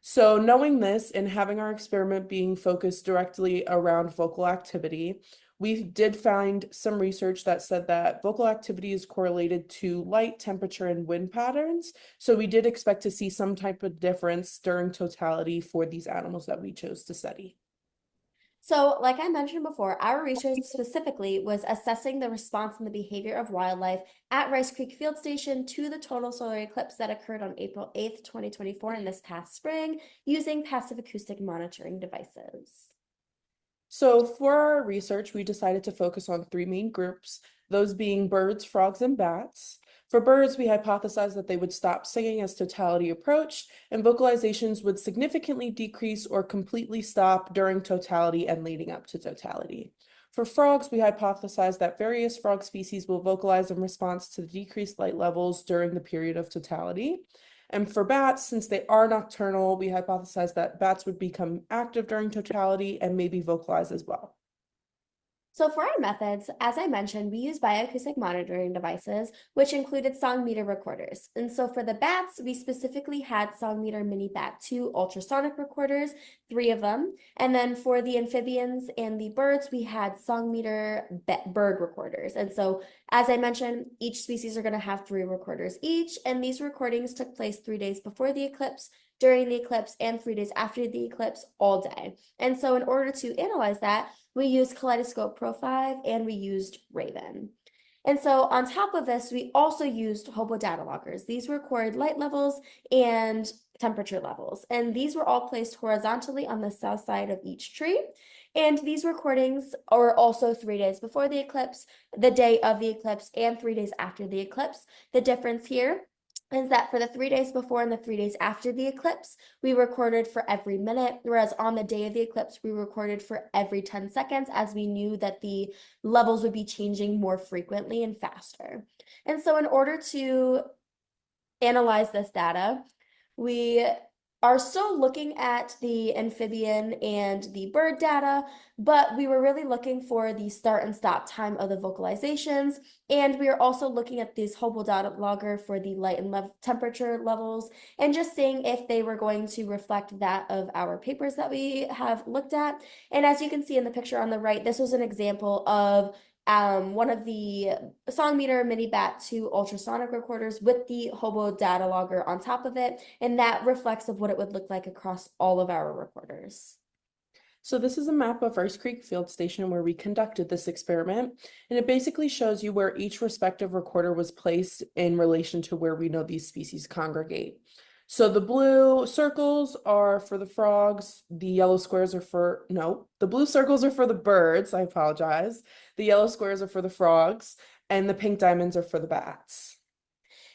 So knowing this and having our experiment being focused directly around vocal activity, we did find some research that said that vocal activity is correlated to light, temperature, and wind patterns. So we did expect to see some type of difference during totality for these animals that we chose to study. So, like I mentioned before, our research specifically was assessing the response and the behavior of wildlife at Rice Creek Field Station to the total solar eclipse that occurred on April 8th, 2024 in this past spring using passive acoustic monitoring devices. So for our research, we decided to focus on three main groups, those being birds, frogs, and bats. For birds, we hypothesized that they would stop singing as totality approached, and vocalizations would significantly decrease or completely stop during totality and leading up to totality. For frogs, we hypothesized that various frog species will vocalize in response to the decreased light levels during the period of totality. And for bats, since they are nocturnal, we hypothesized that bats would become active during totality and maybe vocalize as well. So for our methods, as I mentioned, we use bioacoustic monitoring devices, which included song meter recorders. And so for the bats, we specifically had song meter mini bat 2 ultrasonic recorders, 3 of them. And then for the amphibians and the birds, we had song meter bird recorders. And so as I mentioned, each species are going to have 3 recorders each. And these recordings took place 3 days before the eclipse, during the eclipse, and 3 days after the eclipse all day. And so in order to analyze that, we used Kaleidoscope Pro 5 and we used Raven. And so on top of this, we also used hobo data loggers. These record light levels and temperature levels. And these were all placed horizontally on the south side of each tree. And these recordings are also 3 days before the eclipse, the day of the eclipse, and 3 days after the eclipse. The difference here is that for the 3 days before and the 3 days after the eclipse, we recorded for every minute, whereas on the day of the eclipse, we recorded for every 10 seconds, as we knew that the levels would be changing more frequently and faster. And so in order to analyze this data, we are still looking at the amphibian and the bird data, but we were really looking for the start and stop time of the vocalizations. And we are also looking at this hobo data logger for the light and temperature levels and just seeing if they were going to reflect that of our papers that we have looked at. And as you can see in the picture on the right, this was an example of one of the song meter mini bat 2 ultrasonic recorders with the hobo data logger on top of it, and that reflects of what it would look like across all of our recorders. So this is a map of Rice Creek Field Station where we conducted this experiment, and it basically shows you where each respective recorder was placed in relation to where we know these species congregate. So the blue circles are for the frogs, the yellow squares are for, no, the blue circles are for the birds, I apologize. The yellow squares are for the frogs, and the pink diamonds are for the bats.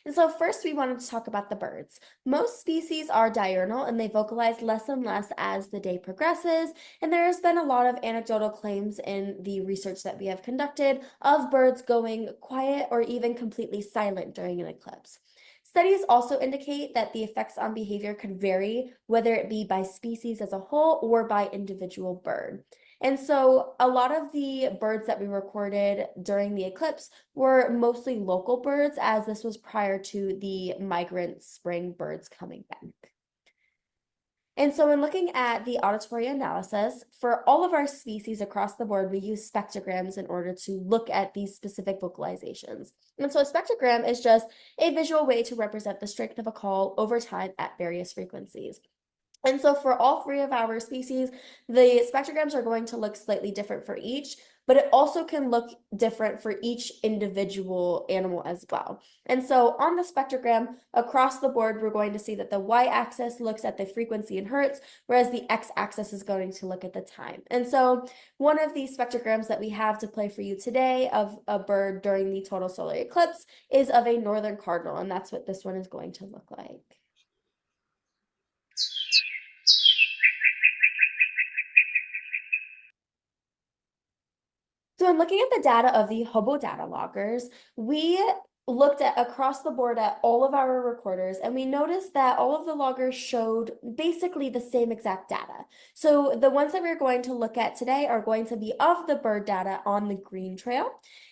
And so first we wanted to talk about the birds. Most species are diurnal and they vocalize less and less as the day progresses. And there has been a lot of anecdotal claims in the research that we have conducted of birds going quiet or even completely silent during an eclipse. Studies also indicate that the effects on behavior could vary, whether it be by species as a whole or by individual bird. And so a lot of the birds that we recorded during the eclipse were mostly local birds, as this was prior to the migrant spring birds coming back. And so in looking at the auditory analysis, for all of our species across the board, we use spectrograms in order to look at these specific vocalizations. And so a spectrogram is just a visual way to represent the strength of a call over time at various frequencies. And so for all 3 of our species, the spectrograms are going to look slightly different for each, but it also can look different for each individual animal as well. And so on the spectrogram across the board, we're going to see that the y-axis looks at the frequency in hertz, whereas the x-axis is going to look at the time. And so one of these spectrograms that we have to play for you today of a bird during the total solar eclipse is of a northern cardinal, and that's what this one is going to look like. So in looking at the data of the hobo data loggers, we looked at across the board at all of our recorders, and we noticed that all of the loggers showed basically the same exact data. So the ones that we're going to look at today are going to be of the bird data on the green trail.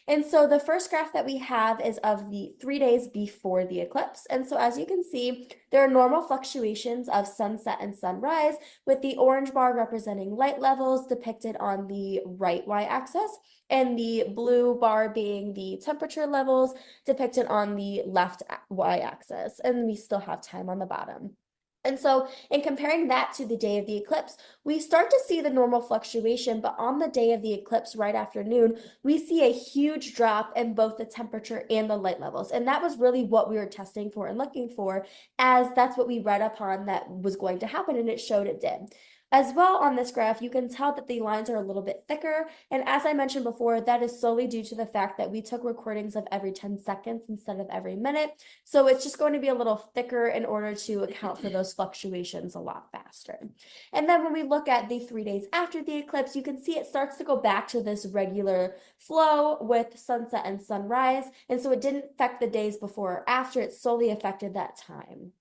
And so the first graph that we have is of the 3 days before the eclipse. And so as you can see, there are normal fluctuations of sunset and sunrise, with the orange bar representing light levels depicted on the right y-axis, and the blue bar being the temperature levels depicted on the left y-axis. And we still have time on the bottom. And so in comparing that to the day of the eclipse, we start to see the normal fluctuation, but on the day of the eclipse right after noon, we see a huge drop in both the temperature and the light levels. And that was really what we were testing for and looking for, as that's what we read upon that was going to happen, and it showed it did. As well on this graph, you can tell that the lines are a little bit thicker. And as I mentioned before, that is solely due to the fact that we took recordings of every 10 seconds instead of every minute. So it's just going to be a little thicker in order to account for those fluctuations a lot faster. And then when we look at the 3 days after the eclipse, you can see it starts to go back to this regular flow with sunset and sunrise. And so it didn't affect the days before or after, it solely affected that time.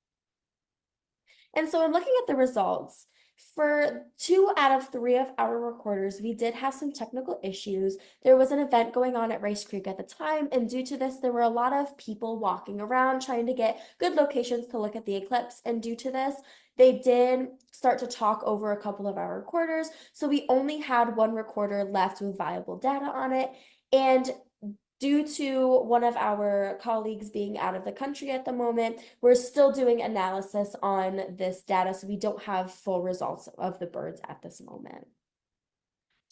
And so in looking at the results, for 2 out of 3 of our recorders, we did have some technical issues. There was an event going on at Rice Creek at the time, and due to this, there were a lot of people walking around trying to get good locations to look at the eclipse. And due to this, they did start to talk over a couple of our recorders. So we only had 1 recorder left with viable data on it. And due to one of our colleagues being out of the country at the moment, we're still doing analysis on this data, so we don't have full results of the birds at this moment.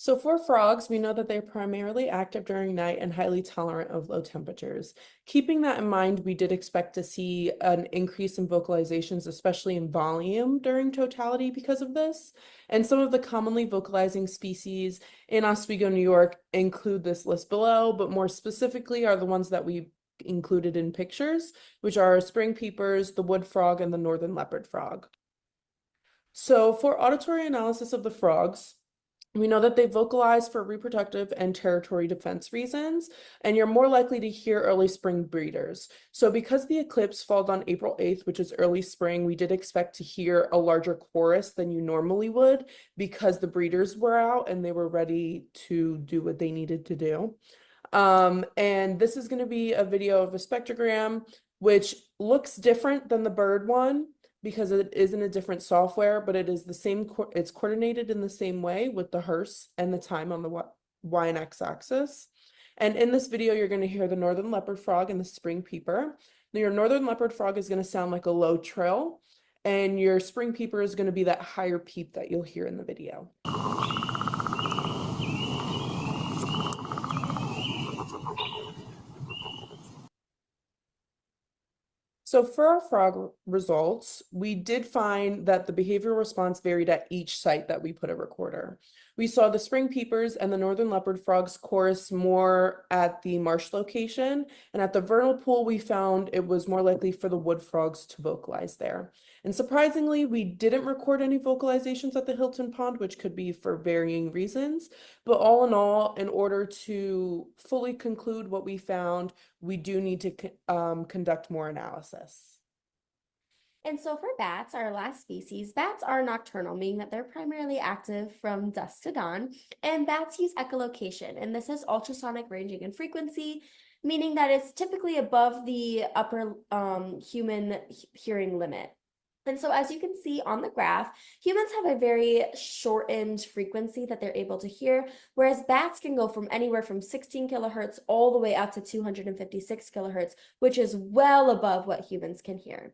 So for frogs, we know that they're primarily active during night and highly tolerant of low temperatures. Keeping that in mind, we did expect to see an increase in vocalizations, especially in volume during totality because of this. And some of the commonly vocalizing species in Oswego, New York include this list below, but more specifically are the ones that we included in pictures, which are spring peepers, the wood frog, and the northern leopard frog. So for auditory analysis of the frogs, we know that they vocalize for reproductive and territory defense reasons, and you're more likely to hear early spring breeders. So because the eclipse falls on April 8th, which is early spring, we did expect to hear a larger chorus than you normally would because the breeders were out and they were ready to do what they needed to do. And this is going to be a video of a spectrogram, which looks different than the bird one, because it is in a different software, but it is the same, it's coordinated in the same way with the hearse and the time on the Y and X axis. And in this video, you're going to hear the northern leopard frog and the spring peeper. Now, your northern leopard frog is going to sound like a low trill, and your spring peeper is going to be that higher peep that you'll hear in the video. So for our frog results, we did find that the behavioral response varied at each site that we put a recorder. We saw the spring peepers and the northern leopard frogs chorus more at the marsh location, and at the vernal pool, we found it was more likely for the wood frogs to vocalize there. And surprisingly, we didn't record any vocalizations at the Hilton Pond, which could be for varying reasons. But all in all, in order to fully conclude what we found, we do need to conduct more analysis. And so for bats, our last species, bats are nocturnal, meaning that they're primarily active from dusk to dawn, and bats use echolocation, and this is ultrasonic ranging in frequency, meaning that it's typically above the upper human hearing limit. And so as you can see on the graph, humans have a very shortened frequency that they're able to hear, whereas bats can go from anywhere from 16 kilohertz all the way up to 256 kilohertz, which is well above what humans can hear.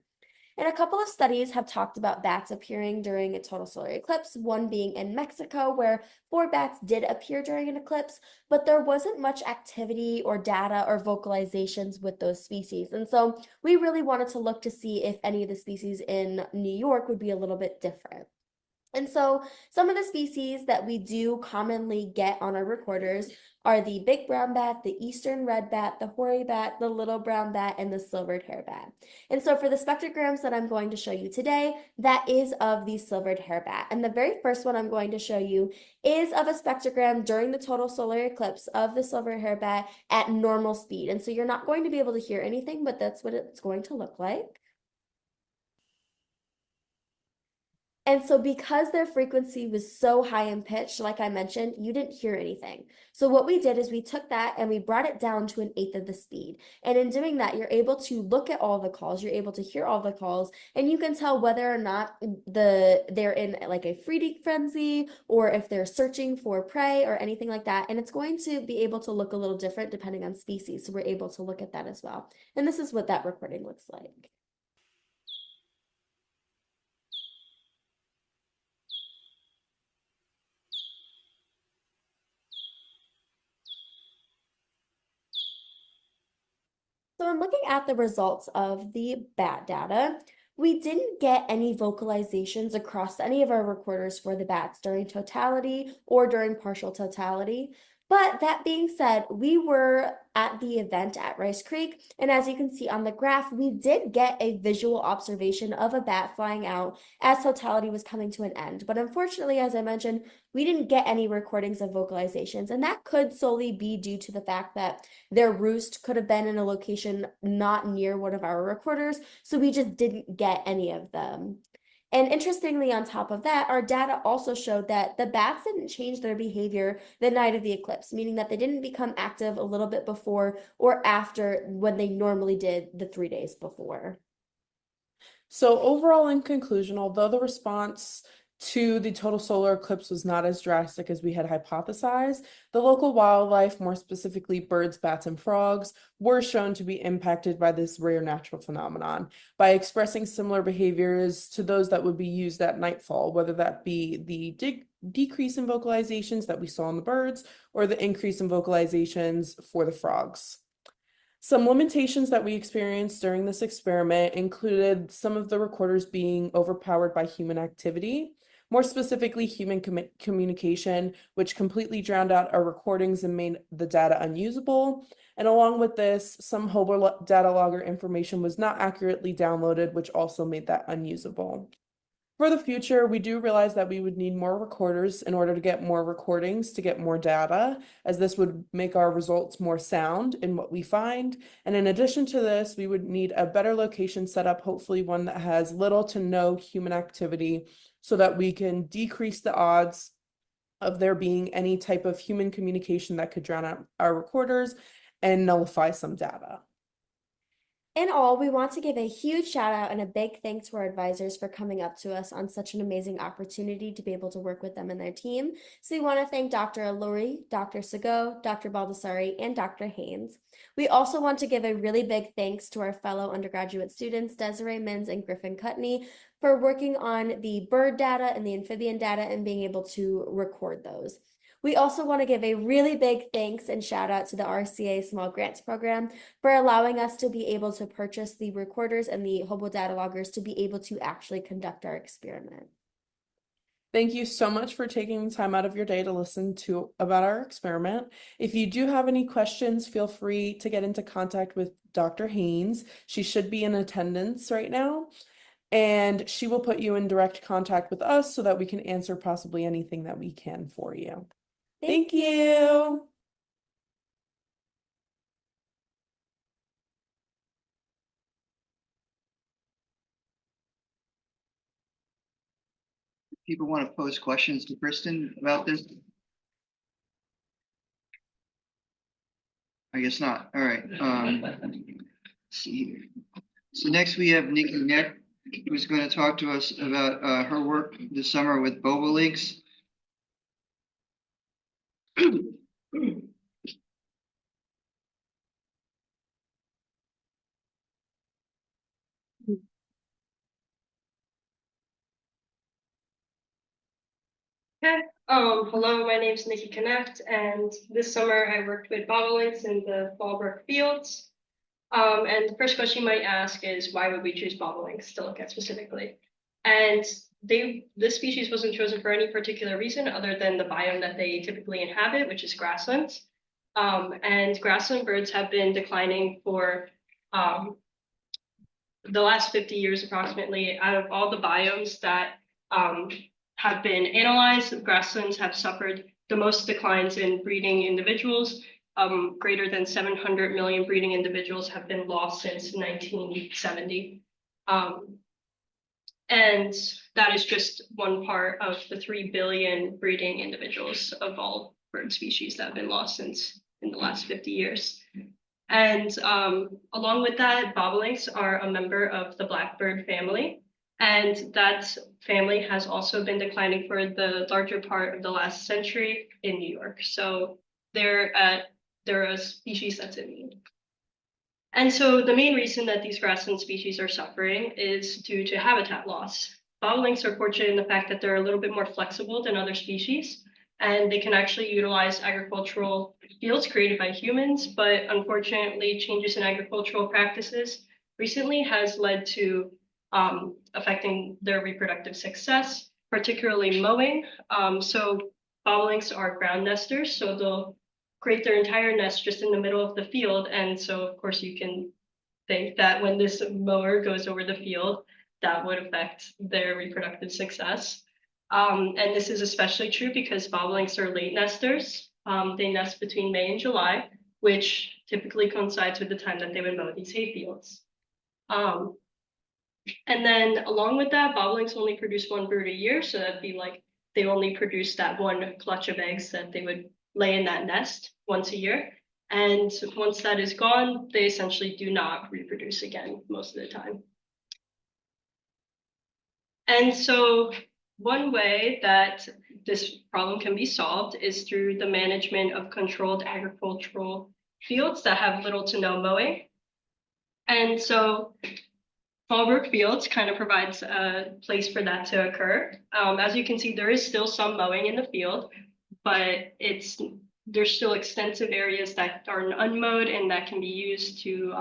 And a couple of studies have talked about bats appearing during a total solar eclipse, one being in Mexico, where 4 bats did appear during an eclipse, but there wasn't much activity or data or vocalizations with those species. And so we really wanted to look to see if any of the species in New York would be a little bit different. And so some of the species that we do commonly get on our recorders are the big brown bat, the eastern red bat, the hoary bat, the little brown bat, and the silvered hair bat. And so for the spectrograms that I'm going to show you today, that is of the silvered hair bat. And the very first one I'm going to show you is of a spectrogram during the total solar eclipse of the silvered hair bat at normal speed. And so you're not going to be able to hear anything, but that's what it's going to look like. And so because their frequency was so high in pitch, like I mentioned, you didn't hear anything. So what we did is we took that and we brought it down to 1/8 of the speed. And in doing that, you're able to look at all the calls, you're able to hear all the calls, and you can tell whether or not they're in like a feeding frenzy or if they're searching for prey or anything like that. And it's going to be able to look a little different depending on species. So we're able to look at that as well. And this is what that recording looks like. So I'm looking at the results of the bat data. We didn't get any vocalizations across any of our recorders for the bats during totality or during partial totality. But that being said, we were at the event at Rice Creek, and as you can see on the graph, we did get a visual observation of a bat flying out as totality was coming to an end. But unfortunately, as I mentioned, we didn't get any recordings of vocalizations, and that could solely be due to the fact that their roost could have been in a location not near one of our recorders, so we just didn't get any of them. And interestingly, on top of that, our data also showed that the bats didn't change their behavior the night of the eclipse, meaning that they didn't become active a little bit before or after when they normally did the 3 days before. So overall, in conclusion, although the response to the total solar eclipse was not as drastic as we had hypothesized, the local wildlife, more specifically birds, bats, and frogs, were shown to be impacted by this rare natural phenomenon by expressing similar behaviors to those that would be used at nightfall, whether that be the decrease in vocalizations that we saw in the birds or the increase in vocalizations for the frogs. Some limitations that we experienced during this experiment included some of the recorders being overpowered by human activity, more specifically human communication, which completely drowned out our recordings and made the data unusable. And along with this, some Hobart data logger information was not accurately downloaded, which also made that unusable. For the future, we do realize that we would need more recorders in order to get more recordings to get more data, as this would make our results more sound in what we find. And in addition to this, we would need a better location setup, hopefully one that has little to no human activity, so that we can decrease the odds of there being any type of human communication that could drown out our recorders and nullify some data. In all, we want to give a huge shout out and a big thanks to our advisors for coming up to us on such an amazing opportunity to be able to work with them and their team. So we want to thank Dr. Olori, Dr. Sago, Dr. Baldessari, and Dr. Haynes. We also want to give a really big thanks to our fellow undergraduate students, Desiree Mins and Griffin Cutney, for working on the bird data and the amphibian data and being able to record those. We also want to give a really big thanks and shout out to the RCA Small Grants program for allowing us to be able to purchase the recorders and the Hobo data loggers to be able to actually conduct our experiment. Thank you so much for taking time out of your day to listen to about our experiment. If you do have any questions, feel free to get into contact with Dr. Haynes. She should be in attendance right now, and she will put you in direct contact with us so that we can answer possibly anything that we can for you. Thank you. People want to pose questions to Kristin about this? I guess not. All right. Let's see here. So next we have Nikki Knecht, who's going to talk to us about her work this summer with Bobolinks. Okay. Hello, my name is Nikki Knecht, and this summer I worked with Bobolinks in the Fallbrook fields. And the first question you might ask is, why would we choose Bobolinks to look at specifically? And this species wasn't chosen for any particular reason other than the biome that they typically inhabit, which is grasslands. And grassland birds have been declining for the last 50 years approximately. Out of all the biomes that have been analyzed, grasslands have suffered the most declines in breeding individuals. Greater than 700 million breeding individuals have been lost since 1970. And that is just one part of the 3 billion breeding individuals of all bird species that have been lost since in the last 50 years. And along with that, bobolinks are a member of the blackbird family. And that family has also been declining for the larger part of the last century in New York. So they're a species that's in need. And so the main reason that these grassland species are suffering is due to habitat loss. Bobolinks are fortunate in the fact that they're a little bit more flexible than other species, and they can actually utilize agricultural fields created by humans, but unfortunately changes in agricultural practices recently has led to affecting their reproductive success, particularly mowing. So bobolinks are ground nesters, so they'll create their entire nest just in the middle of the field. And so of course you can think that when this mower goes over the field, that would affect their reproductive success. And this is especially true because bobolinks are late nesters. They nest between May and July, which typically coincides with the time that they would mow these hayfields. And then along with that, bobolinks only produce one brood a year. So that'd be like they only produce that one clutch of eggs that they would lay in that nest once a year. And once that is gone, they essentially do not reproduce again most of the time. And so one way that this problem can be solved is through the management of controlled agricultural fields that have little to no mowing. And so Fallbrook Fields kind of provides a place for that to occur. As you can see, there is still some mowing in the field, but there's still extensive areas that are unmowed and that can be used to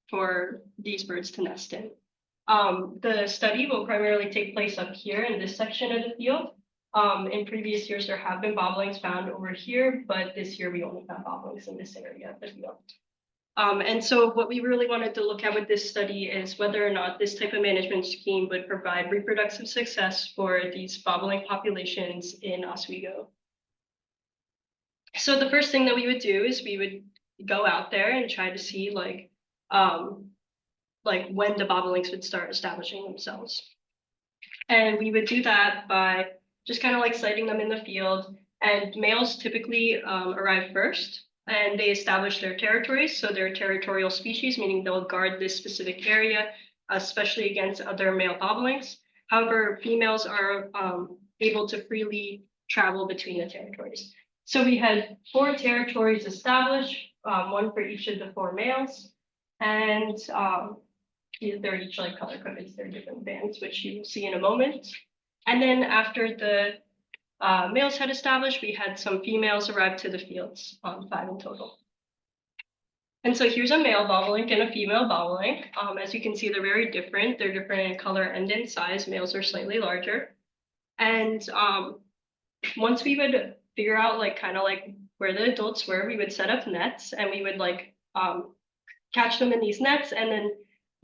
for these birds to nest in. The study will primarily take place up here in this section of the field. In previous years, there have been bobolinks found over here, but this year we only found bobolinks in this area of the field. And so what we really wanted to look at with this study is whether or not this type of management scheme would provide reproductive success for these bobolink populations in Oswego. So the first thing that we would do is we would go out there and try to see like when the bobolinks would start establishing themselves. And we would do that by just kind of like sighting them in the field, and males typically arrive first. And they establish their territories. So they're territorial species, meaning they'll guard this specific area, especially against other male bobolinks. However, females are able to freely travel between the territories. So we had 4 territories established, one for each of the 4 males. And they're each like color coded, they're different bands, which you will see in a moment. And then after the males had established, we had some females arrive to the fields, 5 in total. And so here's a male bobolink and a female bobolink. As you can see, they're very different. They're different in color and in size. Males are slightly larger. And once we would figure out like kind of like where the adults were, we would set up nets and we would like catch them in these nets. And then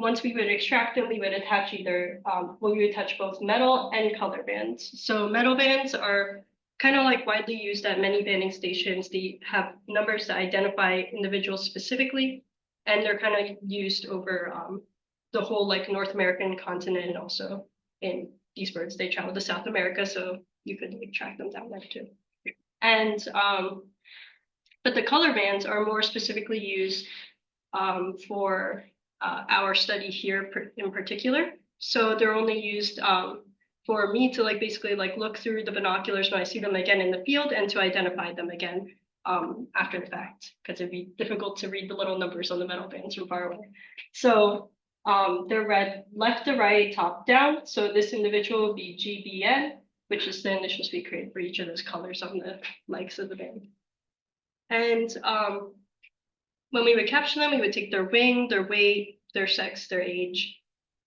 once we would extract them, we would attach either, we would attach both metal and color bands. So metal bands are kind of like widely used at many banding stations. They have numbers that identify individuals specifically, and they're kind of used over the whole like North American continent, and also in these birds, they travel to South America, so you could like, track them down there too. And, but the color bands are more specifically used for our study here in particular. So they're only used for me to like basically like look through the binoculars when I see them again in the field and to identify them again after the fact, because it'd be difficult to read the little numbers on the metal bands from far away. So they're read left to right, top down. So this individual will be GBN, which is the initials we create for each of those colors on the legs of the band. And when we would capture them, we would take their wing, their weight, their sex, their age,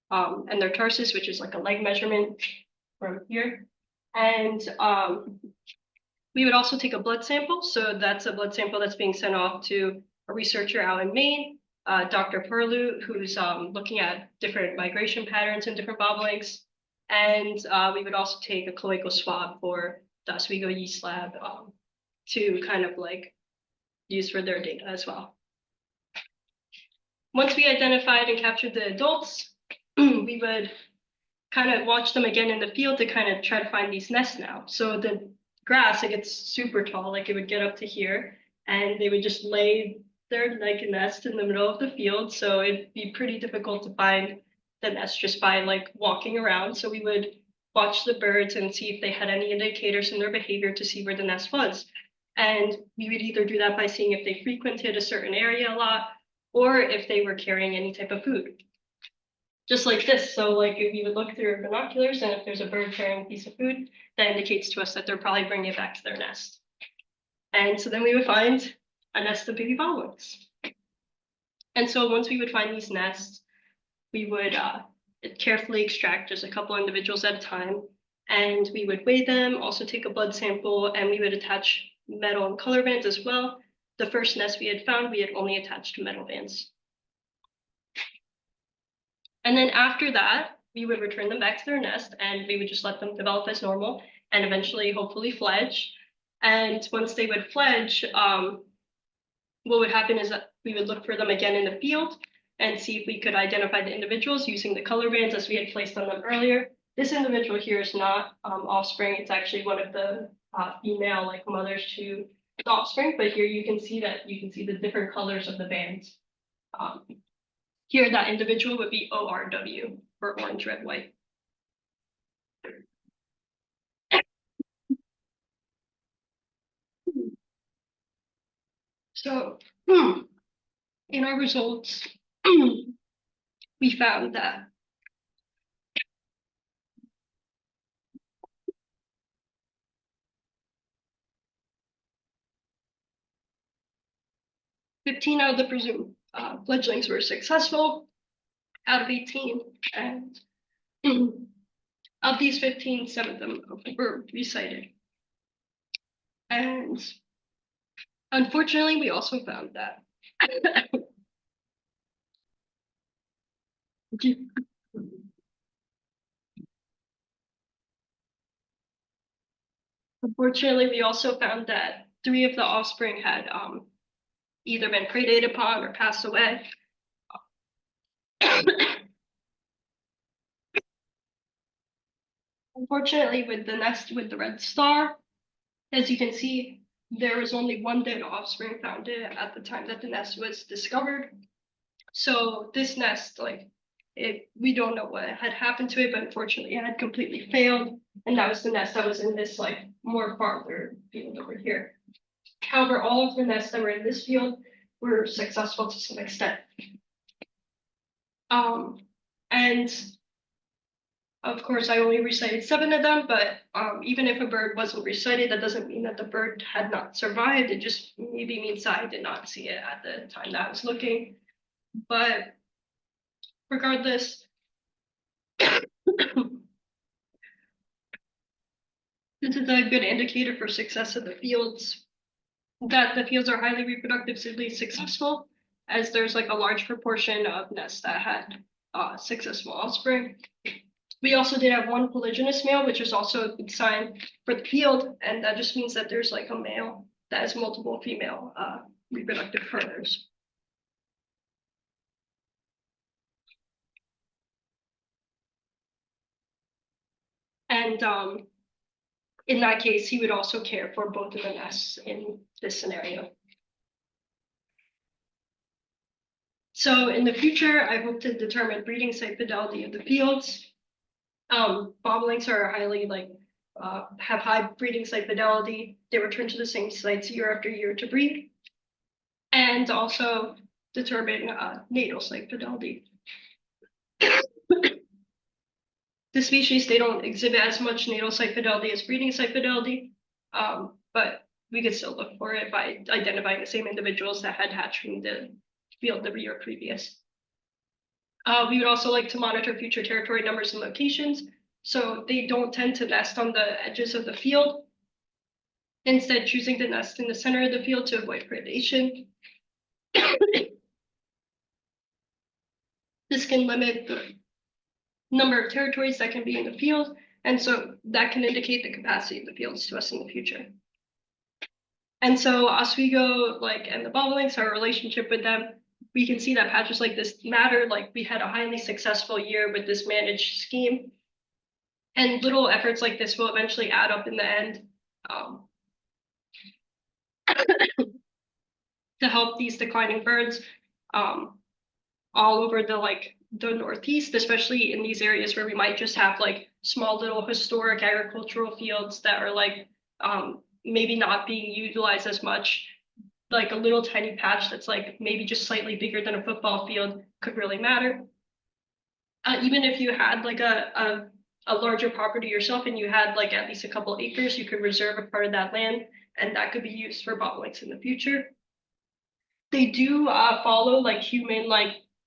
and their tarsus, which is like a leg measurement from here. And we would also take a blood sample. So that's a blood sample that's being sent off to a researcher out in Maine, Dr. Perlu, who's looking at different migration patterns in different bobolinks. And we would also take a cloacal swab for the Oswego Yeast Lab to kind of like use for their data as well. Once we identified and captured the adults, we would kind of watch them again in the field to kind of try to find these nests now. So the grass, it gets super tall, like it would get up to here, and they would just lay their like nest in the middle of the field. So it'd be pretty difficult to find the nest just by like walking around. So we would watch the birds and see if they had any indicators in their behavior to see where the nest was. And we would either do that by seeing if they frequented a certain area a lot, or if they were carrying any type of food. Just like this. So like if we would look through our binoculars, and if there's a bird carrying a piece of food, that indicates to us that they're probably bringing it back to their nest. And so then we would find a nest of baby bobolinks. And so once we would find these nests, we would carefully extract just a couple individuals at a time. And we would weigh them, also take a blood sample, and we would attach metal and color bands as well. The first nest we had found, we had only attached metal bands. And then after that, we would return them back to their nest and we would just let them develop as normal and eventually hopefully fledge. And once they would fledge, what would happen is that we would look for them again in the field and see if we could identify the individuals using the color bands as we had placed on them earlier. This individual here is not offspring. It's actually one of the female like mothers to the offspring, but here you can see the different colors of the bands. Here, that individual would be ORW, for orange, red, white. So, in our results, we found that (15 out of the presumed fledglings were successful out of 18, and of these 15, 7 of them were recited. And unfortunately, we also found that that 3 of the offspring had either been predated upon or passed away. Unfortunately, with the nest with the red star, as you can see, there was only 1 dead offspring found at the time that the nest was discovered. So this nest, we don't know what had happened to it, but unfortunately it had completely failed. And that was the nest that was in this more farther field over here. However, all of the nests that were in this field were successful to some extent. And of course, I only recited 7 of them, but even if a bird wasn't recited, that doesn't mean that the bird had not survived. It just maybe means I did not see it at the time that I was looking. But regardless, this is a good indicator for success of the fields, that the fields are highly reproductively successful, as there's a large proportion of nests that had successful offspring. We also did have 1 polygynous male, which is also a good sign for the field, and that just means that there's a male that has multiple female reproductive partners. And in that case, he would also care for both of the nests in this scenario. So in the future, I hope to determine breeding site fidelity of the fields. Bobolinks are highly have high breeding site fidelity. They return to the same sites year after year to breed, and also determine natal site fidelity. The species, they don't exhibit as much natal site fidelity as breeding site fidelity, but we could still look for it by identifying the same individuals that had hatched from the field the year previous. We would also like to monitor future territory numbers and locations. So they don't tend to nest on the edges of the field, instead choosing to nest in the center of the field to avoid predation. This can limit the number of territories that can be in the field, and so that can indicate the capacity of the fields to us in the future. And so Oswego, and the Bobolinks, our relationship with them, we can see that patches like this matter. We had a highly successful year with this managed scheme, and little efforts like this will eventually add up in the end to help these declining birds all over the Northeast, especially in these areas where we might just have small little historic agricultural fields that are maybe not being utilized as much. A little tiny patch that's maybe just slightly bigger than a football field could really matter. Even if you had a larger property yourself and you had at least a couple acres, you could reserve a part of that land, and that could be used for bobolinks in the future. They do follow human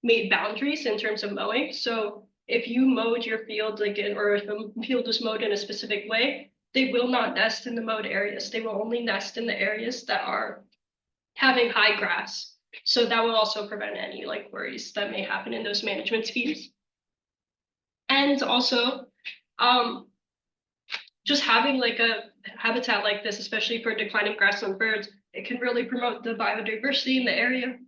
made boundaries in terms of mowing. So if you mowed your field or if the field is mowed in a specific way, they will not nest in the mowed areas. They will only nest in the areas that are having high grass. So that will also prevent any like worries that may happen in those management schemes. And also, just having like a habitat like this, especially for declining grassland birds, it can really promote the biodiversity in the area.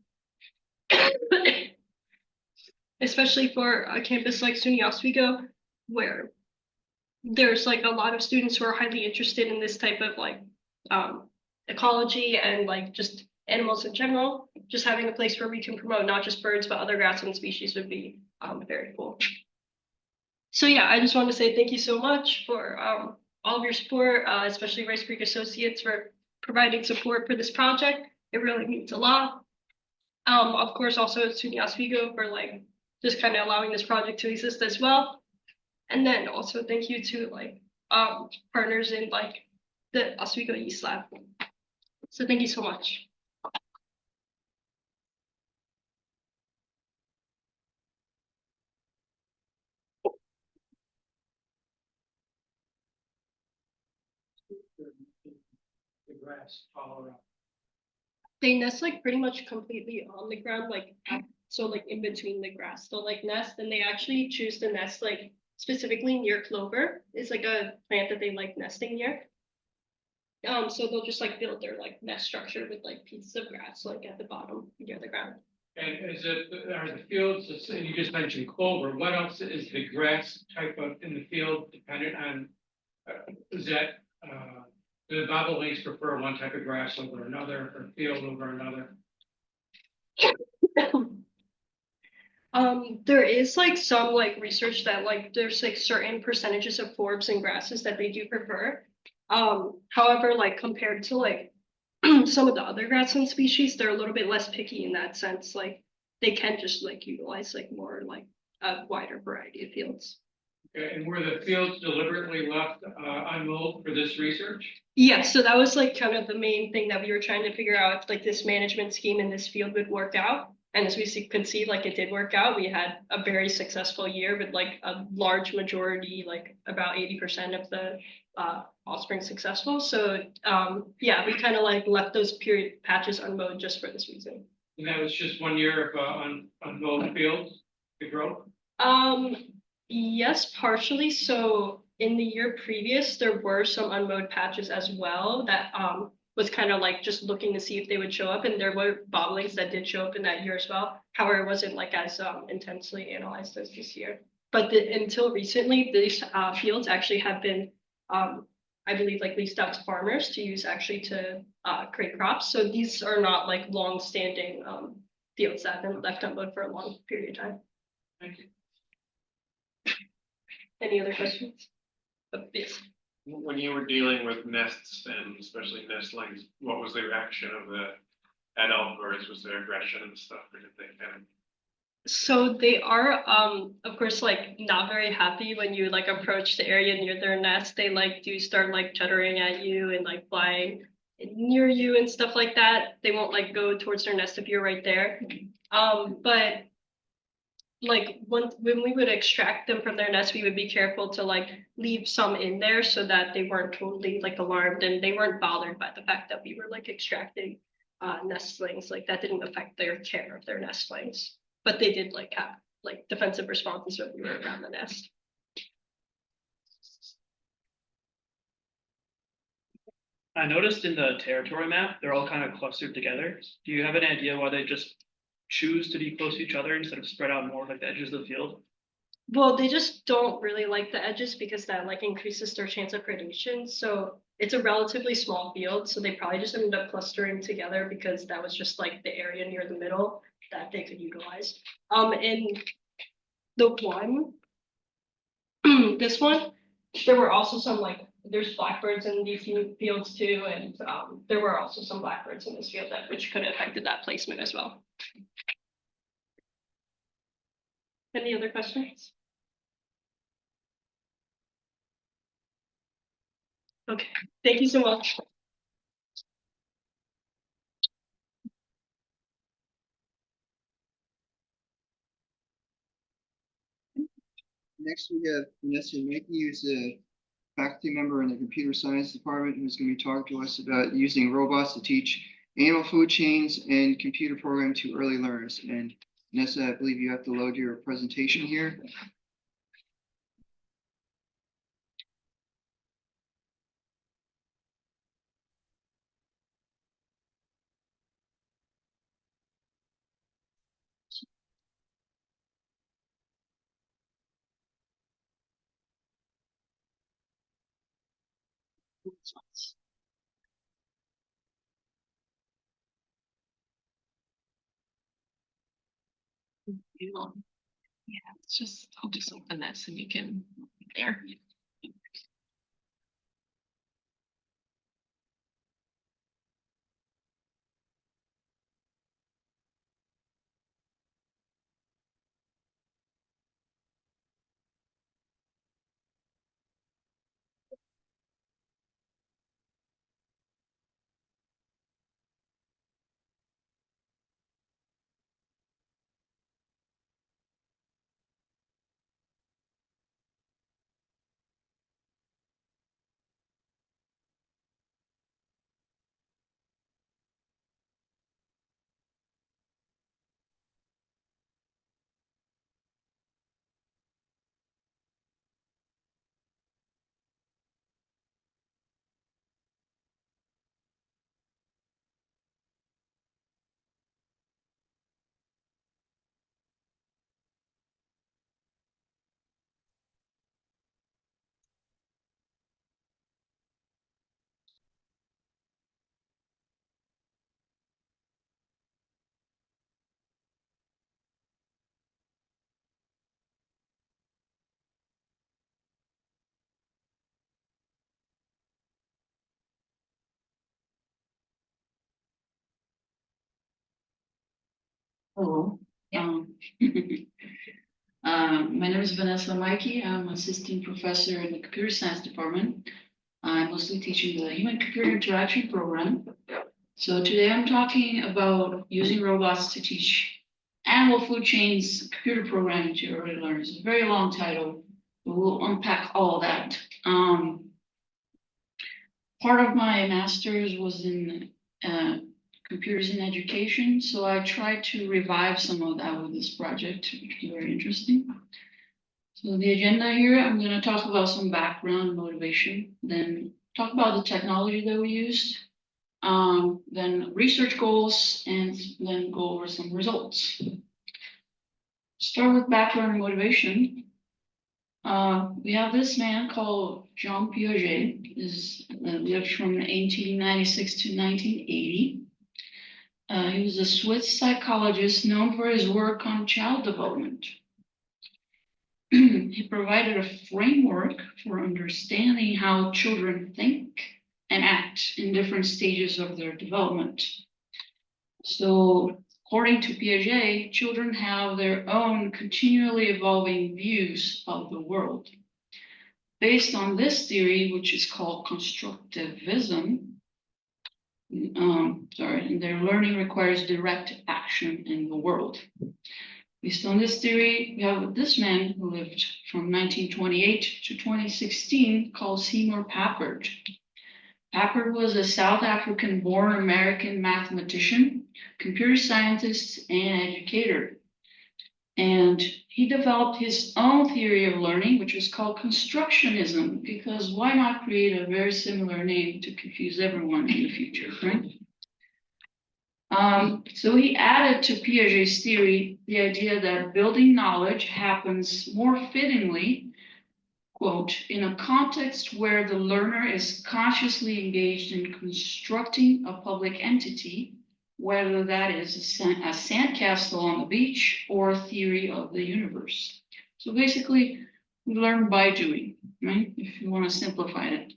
Especially for a campus like SUNY Oswego, where there's like a lot of students who are highly interested in this type of like ecology and like just animals in general. Just having a place where we can promote not just birds, but other grassland species would be very cool. So yeah, I just want to say thank you so much for all of your support, especially Rice Creek Associates for providing support for this project. It really means a lot. Of course, also SUNY Oswego for like just kind of allowing this project to exist as well. And then also thank you to like partners in like the Oswego East Lab. So thank you so much. The grass all around. They nest like pretty much completely on the ground, like so like in between the grass. They'll like nest, and they actually choose to nest like specifically near clover. It's like a plant that they like nesting near. So they'll just like build their like nest structure with like pieces of grass like at the bottom near the ground. And are the fields, you just mentioned clover, what else is the grass type of in the field dependent on? Is that, do the bobolinks prefer one type of grass over another, or field over another? There is like some like research that like there's like certain percentages of forbs and grasses that they do prefer. However, like compared to like some of the other grassland species, they're a little bit less picky in that sense. Like they can just like utilize like more like a wider variety of fields. Okay, and were the fields deliberately left unmowed for this research? Yeah, so that was like kind of the main thing that we were trying to figure out if like this management scheme in this field would work out. And as we could see, like it did work out. We had a very successful year with like a large majority, like about 80% of the offspring successful. So yeah, we kind of like left those period patches unmowed just for this reason. And that was just 1 year of unmowed fields to grow? Yes, partially. So in the year previous, there were some unmowed patches as well that was kind of like just looking to see if they would show up, and there were bobolinks that did show up in that year as well. However, it wasn't like as intensely analyzed as this year. But until recently, these fields actually have been, I believe, like leased out to farmers to use actually to create crops. So these are not like long-standing fields that have been left unmowed for a long period of time. Thank you. Any other questions? Yes. When you were dealing with nests and especially nestlings, what was the reaction of the adult birds? Was there aggression and stuff, or did they kind of? So they are, of course, like not very happy when you like approach the area near their nest. They like do start like chuttering at you and like flying near you and stuff like that. They won't like go towards their nest if you're right there. But like when we would extract them from their nest, we would be careful to like leave some in there so that they weren't totally like alarmed and they weren't bothered by the fact that we were like extracting nestlings. Like that didn't affect their care of their nestlings, but they did like have like defensive responses when we were around the nest. I noticed in the territory map, they're all kind of clustered together. Do you have an idea why they just choose to be close to each other instead of spread out more like the edges of the field? Well, they just don't really like the edges because that like increases their chance of predation. So it's a relatively small field. So they probably just ended up clustering together because that was just like the area near the middle that they could utilize. In the one, this one, there were also some like, there's blackbirds in these fields too. And there were also some blackbirds in this field that which could have affected that placement as well. Any other questions? Okay, thank you so much. Next, we have Vanessa Maike, who's a faculty member in the computer science department, who's going to be talking to us about using robots to teach animal food chains and computer programming to early learners. And Vanessa, I believe you have to load your presentation here. Yeah, it's just, I'll just open this and you can, there. Hello. My name is Vanessa Maike. I'm assistant professor in the computer science department. I'm mostly teaching the human computer interaction program. So today I'm talking about using robots to teach animal food chains, computer programming to early learners. It's a very long title, but we'll unpack all of that. Part of my master's was in computers in education, so I tried to revive some of that with this project, which is very interesting. So the agenda here, I'm going to talk about some background and motivation, then talk about the technology that we used, then research goals, and then go over some results. Start with background and motivation. We have this man called Jean Piaget. He lived from 1896 to 1980. He was a Swiss psychologist known for his work on child development. He provided a framework for understanding how children think and act in different stages of their development. So, according to Piaget, children have their own continually evolving views of the world. Based on this theory, which is called constructivism, and their learning requires direct action in the world. Based on this theory, we have this man who lived from 1928 to 2016 called Seymour Papert. Papert was a South African-born American mathematician, computer scientist, and educator. And he developed his own theory of learning, which was called constructionism, because why not create a very similar name to confuse everyone in the future, right? So he added to Piaget's theory the idea that building knowledge happens more fittingly, quote, in a context where the learner is consciously engaged in constructing a public entity, whether that is a sandcastle on the beach or a theory of the universe. So basically, we learn by doing, right? If you want to simplify it.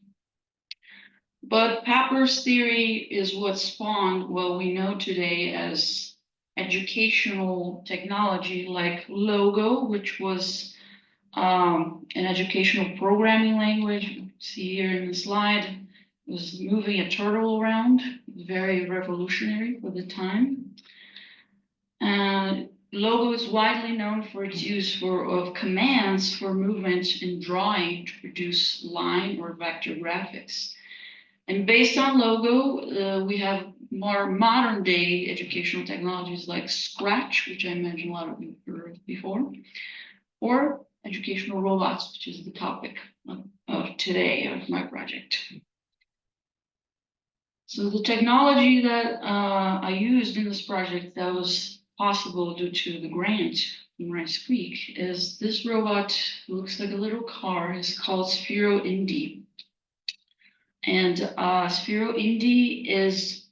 But Papert's theory is what spawned what we know today as educational technology like Logo, which was an educational programming language. See here in the slide, it was moving a turtle around, very revolutionary for the time. And Logo is widely known for its use of commands for movement and drawing to produce line or vector graphics. And based on Logo, we have more modern day educational technologies like Scratch, which I mentioned a lot of you heard before, or educational robots, which is the topic of today of my project. So the technology that I used in this project that was possible due to the grant from Rice Creek is this robot. Looks like a little car. It's called Sphero Indy. And Sphero Indy is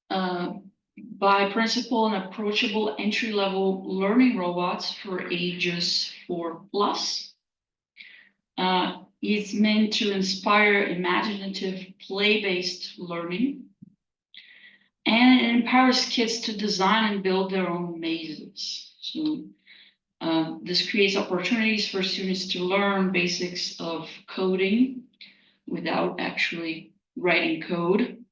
by principle an approachable entry-level learning robots for ages 4+. It's meant to inspire imaginative play-based learning, and it empowers kids to design and build their own mazes. So this creates opportunities for students to learn basics of coding without actually writing code,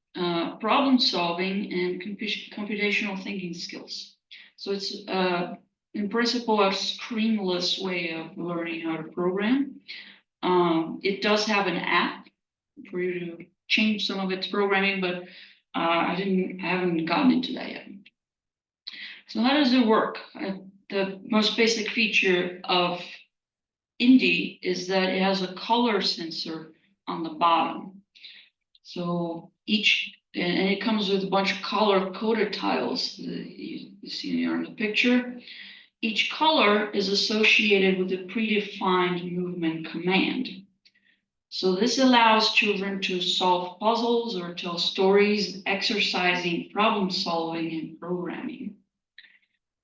problem solving, and computational thinking skills. So it's in principle a screenless way of learning how to program. It does have an app for you to change some of its programming, but I haven't gotten into that yet. So how does it work? The most basic feature of Indy is that it has a color sensor on the bottom. So and it comes with a bunch of color coded tiles that you see here in the picture. Each color is associated with a predefined movement command. So this allows children to solve puzzles or tell stories, exercising problem solving and programming.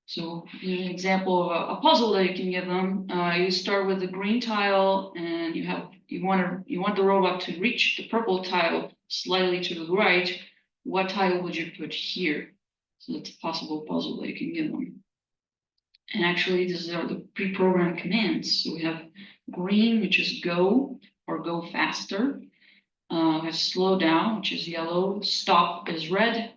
So here's an example of a puzzle that you can give them. You start with the green tile, and you want the robot to reach the purple tile slightly to the right. What tile would you put here? So that's a possible puzzle that you can give them. And actually, these are the pre-programmed commands. So we have green, which is go or go faster. We have slow down, which is yellow. Stop is red.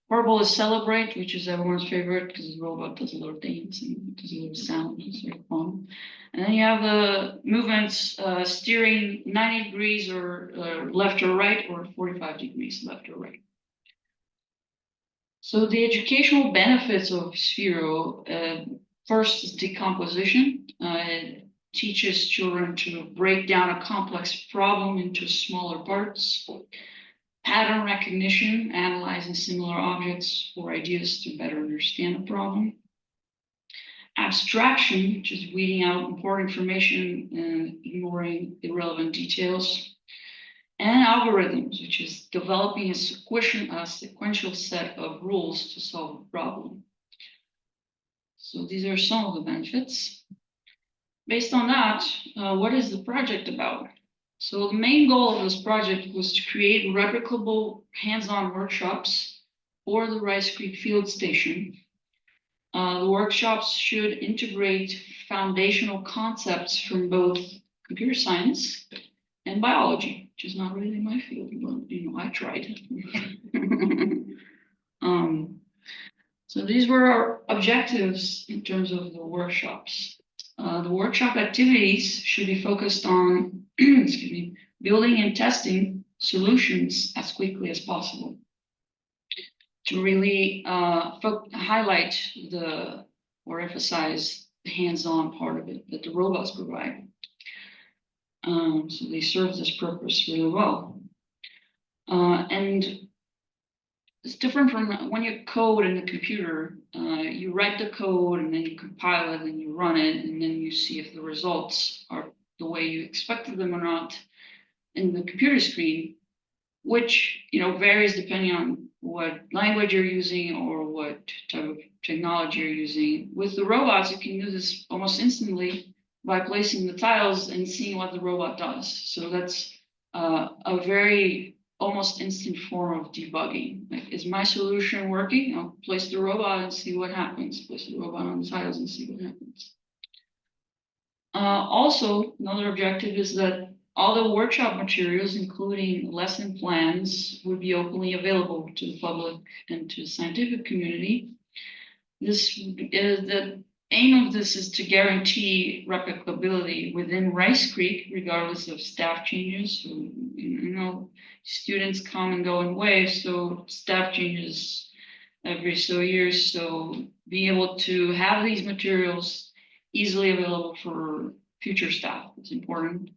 Purple is celebrate, which is everyone's favorite because the robot does a little dance and does a little sound. It's very fun. And then you have the movements, steering 90 degrees or left or right, or 45 degrees left or right. So the educational benefits of Sphero, first is decomposition. It teaches children to break down a complex problem into smaller parts. Pattern recognition, analyzing similar objects or ideas to better understand a problem. Abstraction, which is weeding out important information and ignoring irrelevant details. And algorithms, which is developing a sequential set of rules to solve a problem. So these are some of the benefits. Based on that, what is the project about? So the main goal of this project was to create replicable hands-on workshops for the Rice Creek Field Station. The workshops should integrate foundational concepts from both computer science and biology, which is not really my field, but I tried. So these were our objectives in terms of the workshops. The workshop activities should be focused on building and testing solutions as quickly as possible to really highlight or emphasize the hands-on part of it that the robots provide. So they serve this purpose really well. And it's different from when you code in the computer. You write the code and then you compile it and you run it, and then you see if the results are the way you expected them or not in the computer screen, which varies depending on what language you're using or what type of technology you're using. With the robots, you can do this almost instantly by placing the tiles and seeing what the robot does. So that's a very almost instant form of debugging. Like, is my solution working? I'll place the robot and see what happens. Place the robot on the tiles and see what happens. Also, another objective is that all the workshop materials, including lesson plans, would be openly available to the public and to the scientific community. The aim of this is to guarantee replicability within Rice Creek, regardless of staff changes. So, you know, students come and go in waves, so staff changes every so years. So being able to have these materials easily available for future staff is important,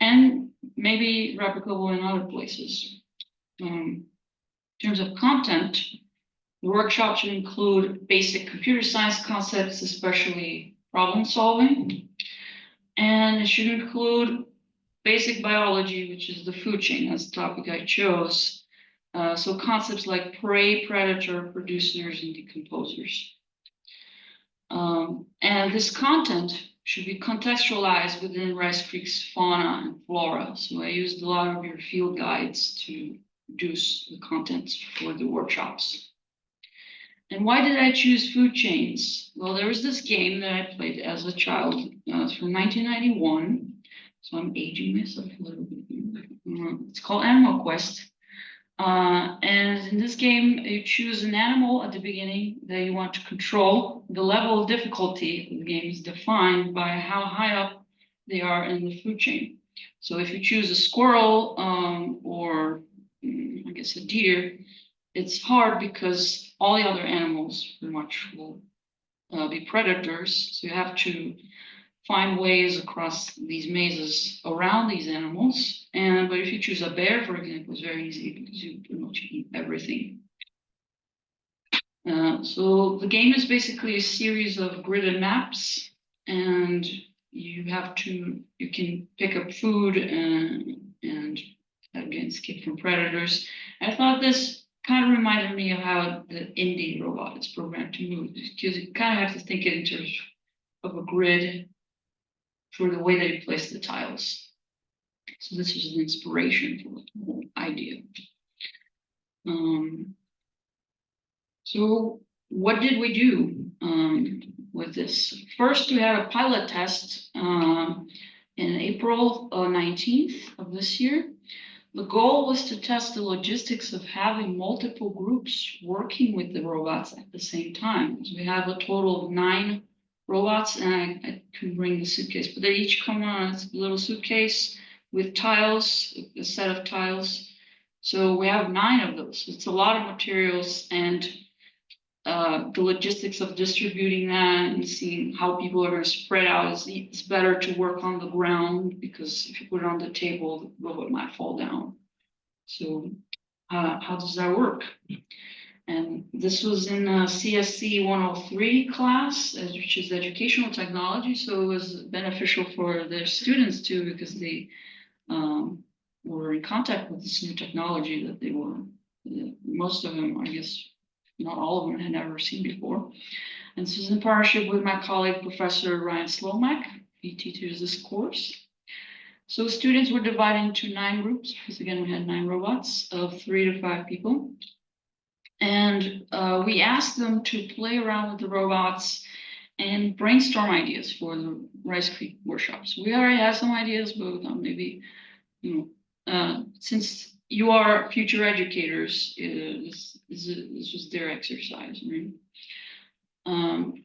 and maybe replicable in other places. In terms of content, the workshop should include basic computer science concepts, especially problem solving. And it should include basic biology, which is the food chain, as the topic I chose. So concepts like prey, predator, producers, and decomposers. And this content should be contextualized within Rice Creek's fauna and flora. So I used a lot of your field guides to produce the content for the workshops. And why did I choose food chains? Well, there was this game that I played as a child. It's from 1991. So I'm aging myself a little bit here. It's called Animal Quest. And in this game, you choose an animal at the beginning that you want to control. The level of difficulty of the game is defined by how high up they are in the food chain. So if you choose a squirrel or I guess a deer, it's hard because all the other animals pretty much will be predators. So you have to find ways across these mazes around these animals. But if you choose a bear, for example, it's very easy because you pretty much eat everything. So the game is basically a series of gridded maps, and you can pick up food and again escape from predators. I thought this kind of reminded me of how the indie robot is programmed to move, because you kind of have to think in terms of a grid for the way that you place the tiles. So this is an inspiration for the whole idea. So what did we do with this? First, we had a pilot test in April 19th of this year. The goal was to test the logistics of having multiple groups working with the robots at the same time. So we have a total of 9 robots, and I couldn't bring the suitcase, but they each come on a little suitcase with tiles, a set of tiles. So we have 9 of those. It's a lot of materials, and the logistics of distributing that and seeing how people are going to spread out it's better to work on the ground, because if you put it on the table, the robot might fall down. So how does that work? And this was in a CSC 103 class, which is educational technology. So it was beneficial for their students too, because they were in contact with this new technology that they were, most of them, I guess, not all of them, had never seen before. And this was in partnership with my colleague, Professor Ryan Slomak. He teaches this course. So students were divided into 9 groups, because again, we had 9 robots of 3 to 5 people. And we asked them to play around with the robots and brainstorm ideas for the Rice Creek workshops. We already had some ideas, but maybe, since you are future educators, this was their exercise, right?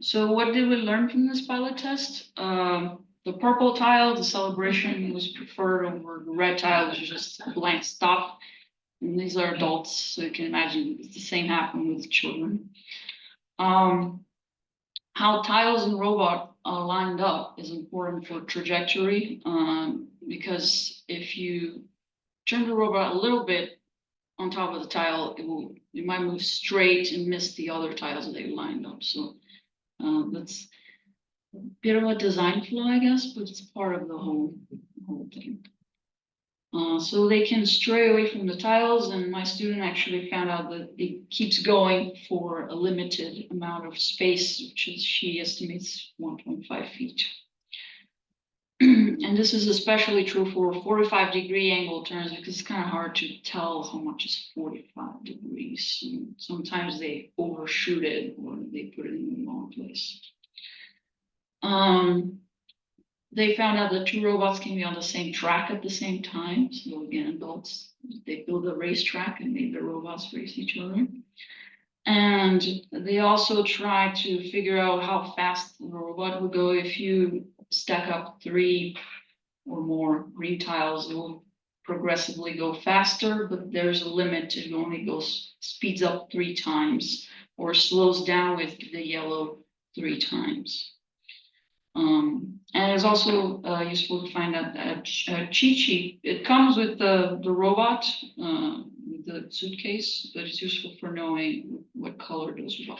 So what did we learn from this pilot test? The purple tile, the celebration, was preferred over the red tile, which is just a blank stop. And these are adults, so you can imagine it's the same happened with children. How tiles and robot are lined up is important for trajectory, because if you turn the robot a little bit on top of the tile, it might move straight and miss the other tiles that they lined up. So that's a bit of a design flaw, I guess, but it's part of the whole thing. So they can stray away from the tiles, and my student actually found out that it keeps going for a limited amount of space, which is, she estimates 1.5 feet. And this is especially true for 45-degree angle turns, because it's kind of hard to tell how much is 45 degrees. And sometimes they overshoot it, or they put it in the wrong place. They found out that 2 robots can be on the same track at the same time. So again, adults, they build a racetrack and made the robots race each other. And they also try to figure out how fast the robot would go. If you stack up 3 or more green tiles, it will progressively go faster, but there's a limit. It only goes, speeds up 3 times or slows down with the yellow 3 times. And it's also useful to find out a cheat sheet. It comes with the robot, with the suitcase, but it's useful for knowing what color goes what.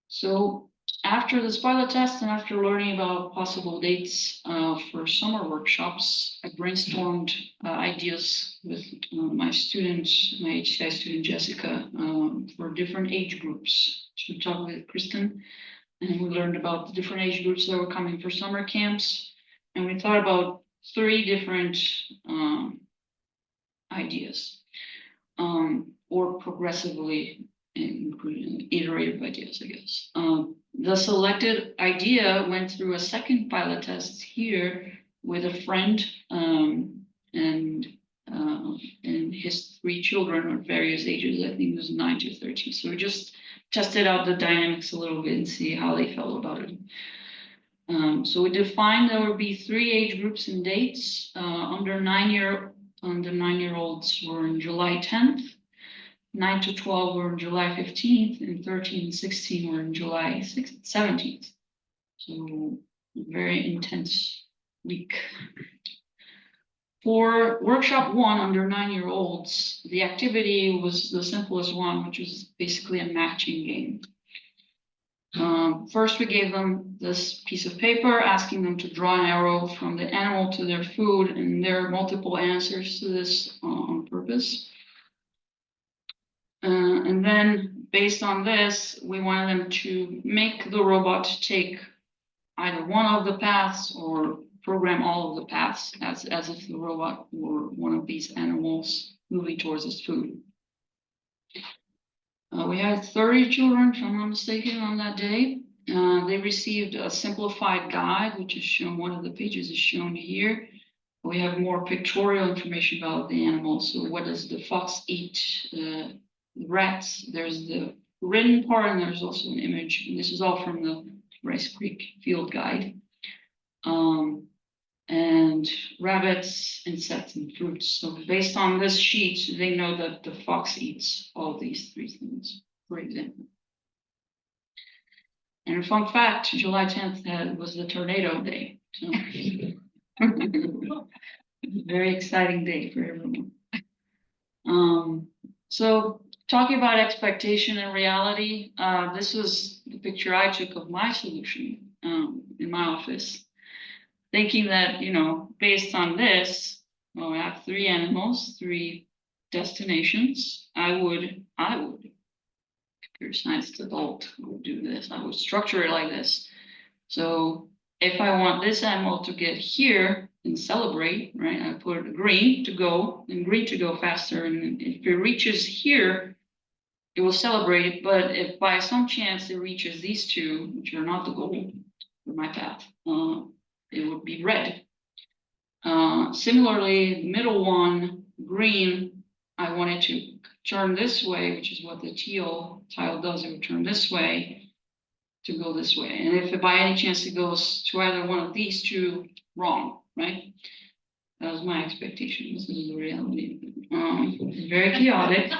So after the pilot test and after learning about possible dates for summer workshops, I brainstormed ideas with my student, my HCI student Jessica, for different age groups. So we talked with Kristin, and we learned about the different age groups that were coming for summer camps. And we thought about 3 different ideas, or progressively including iterative ideas, I guess. The selected idea went through a second pilot test here with a friend and his 3 children of various ages. I think it was 9 to 13. So we just tested out the dynamics a little bit and see how they felt about it. So we defined there would be 3 age groups and dates. Under 9-year-olds were on July 10th. 9 to 12 were on July 15th, and 13 and 16 were on July 17th. So a very intense week. For workshop 1 under 9-year-olds, the activity was the simplest one, which was basically a matching game. First, we gave them this piece of paper, asking them to draw an arrow from the animal to their food, and there are multiple answers to this on purpose. And then based on this, we wanted them to make the robot take either one of the paths or program all of the paths as if the robot were one of these animals moving towards its food. We had 30 children, if I'm not mistaken, on that day. They received a simplified guide, which is shown, one of the pages is shown here. We have more pictorial information about the animals. So what does the fox eat? Rats, there's the written part, and there's also an image. And this is all from the Rice Creek Field Guide. And rabbits, insects, and fruits. So based on this sheet, they know that the fox eats all these 3 things, for example. And a fun fact, July 10th was the tornado day. So very exciting day for everyone. So talking about expectation and reality, this was the picture I took of my solution in my office. Thinking that, based on this, well, I have 3 animals, 3 destinations. I would, computer science adult would do this. I would structure it like this. So if I want this animal to get here and celebrate, right, I put green to go and green to go faster. And if it reaches here, it will celebrate. But if by some chance it reaches these 2, which are not the goal for my path, it would be red. Similarly, the middle one, green, I wanted to turn this way, which is what the teal tile does. It would turn this way to go this way. And if by any chance it goes to either one of these 2, wrong, right? That was my expectation. This is the reality. It's very chaotic.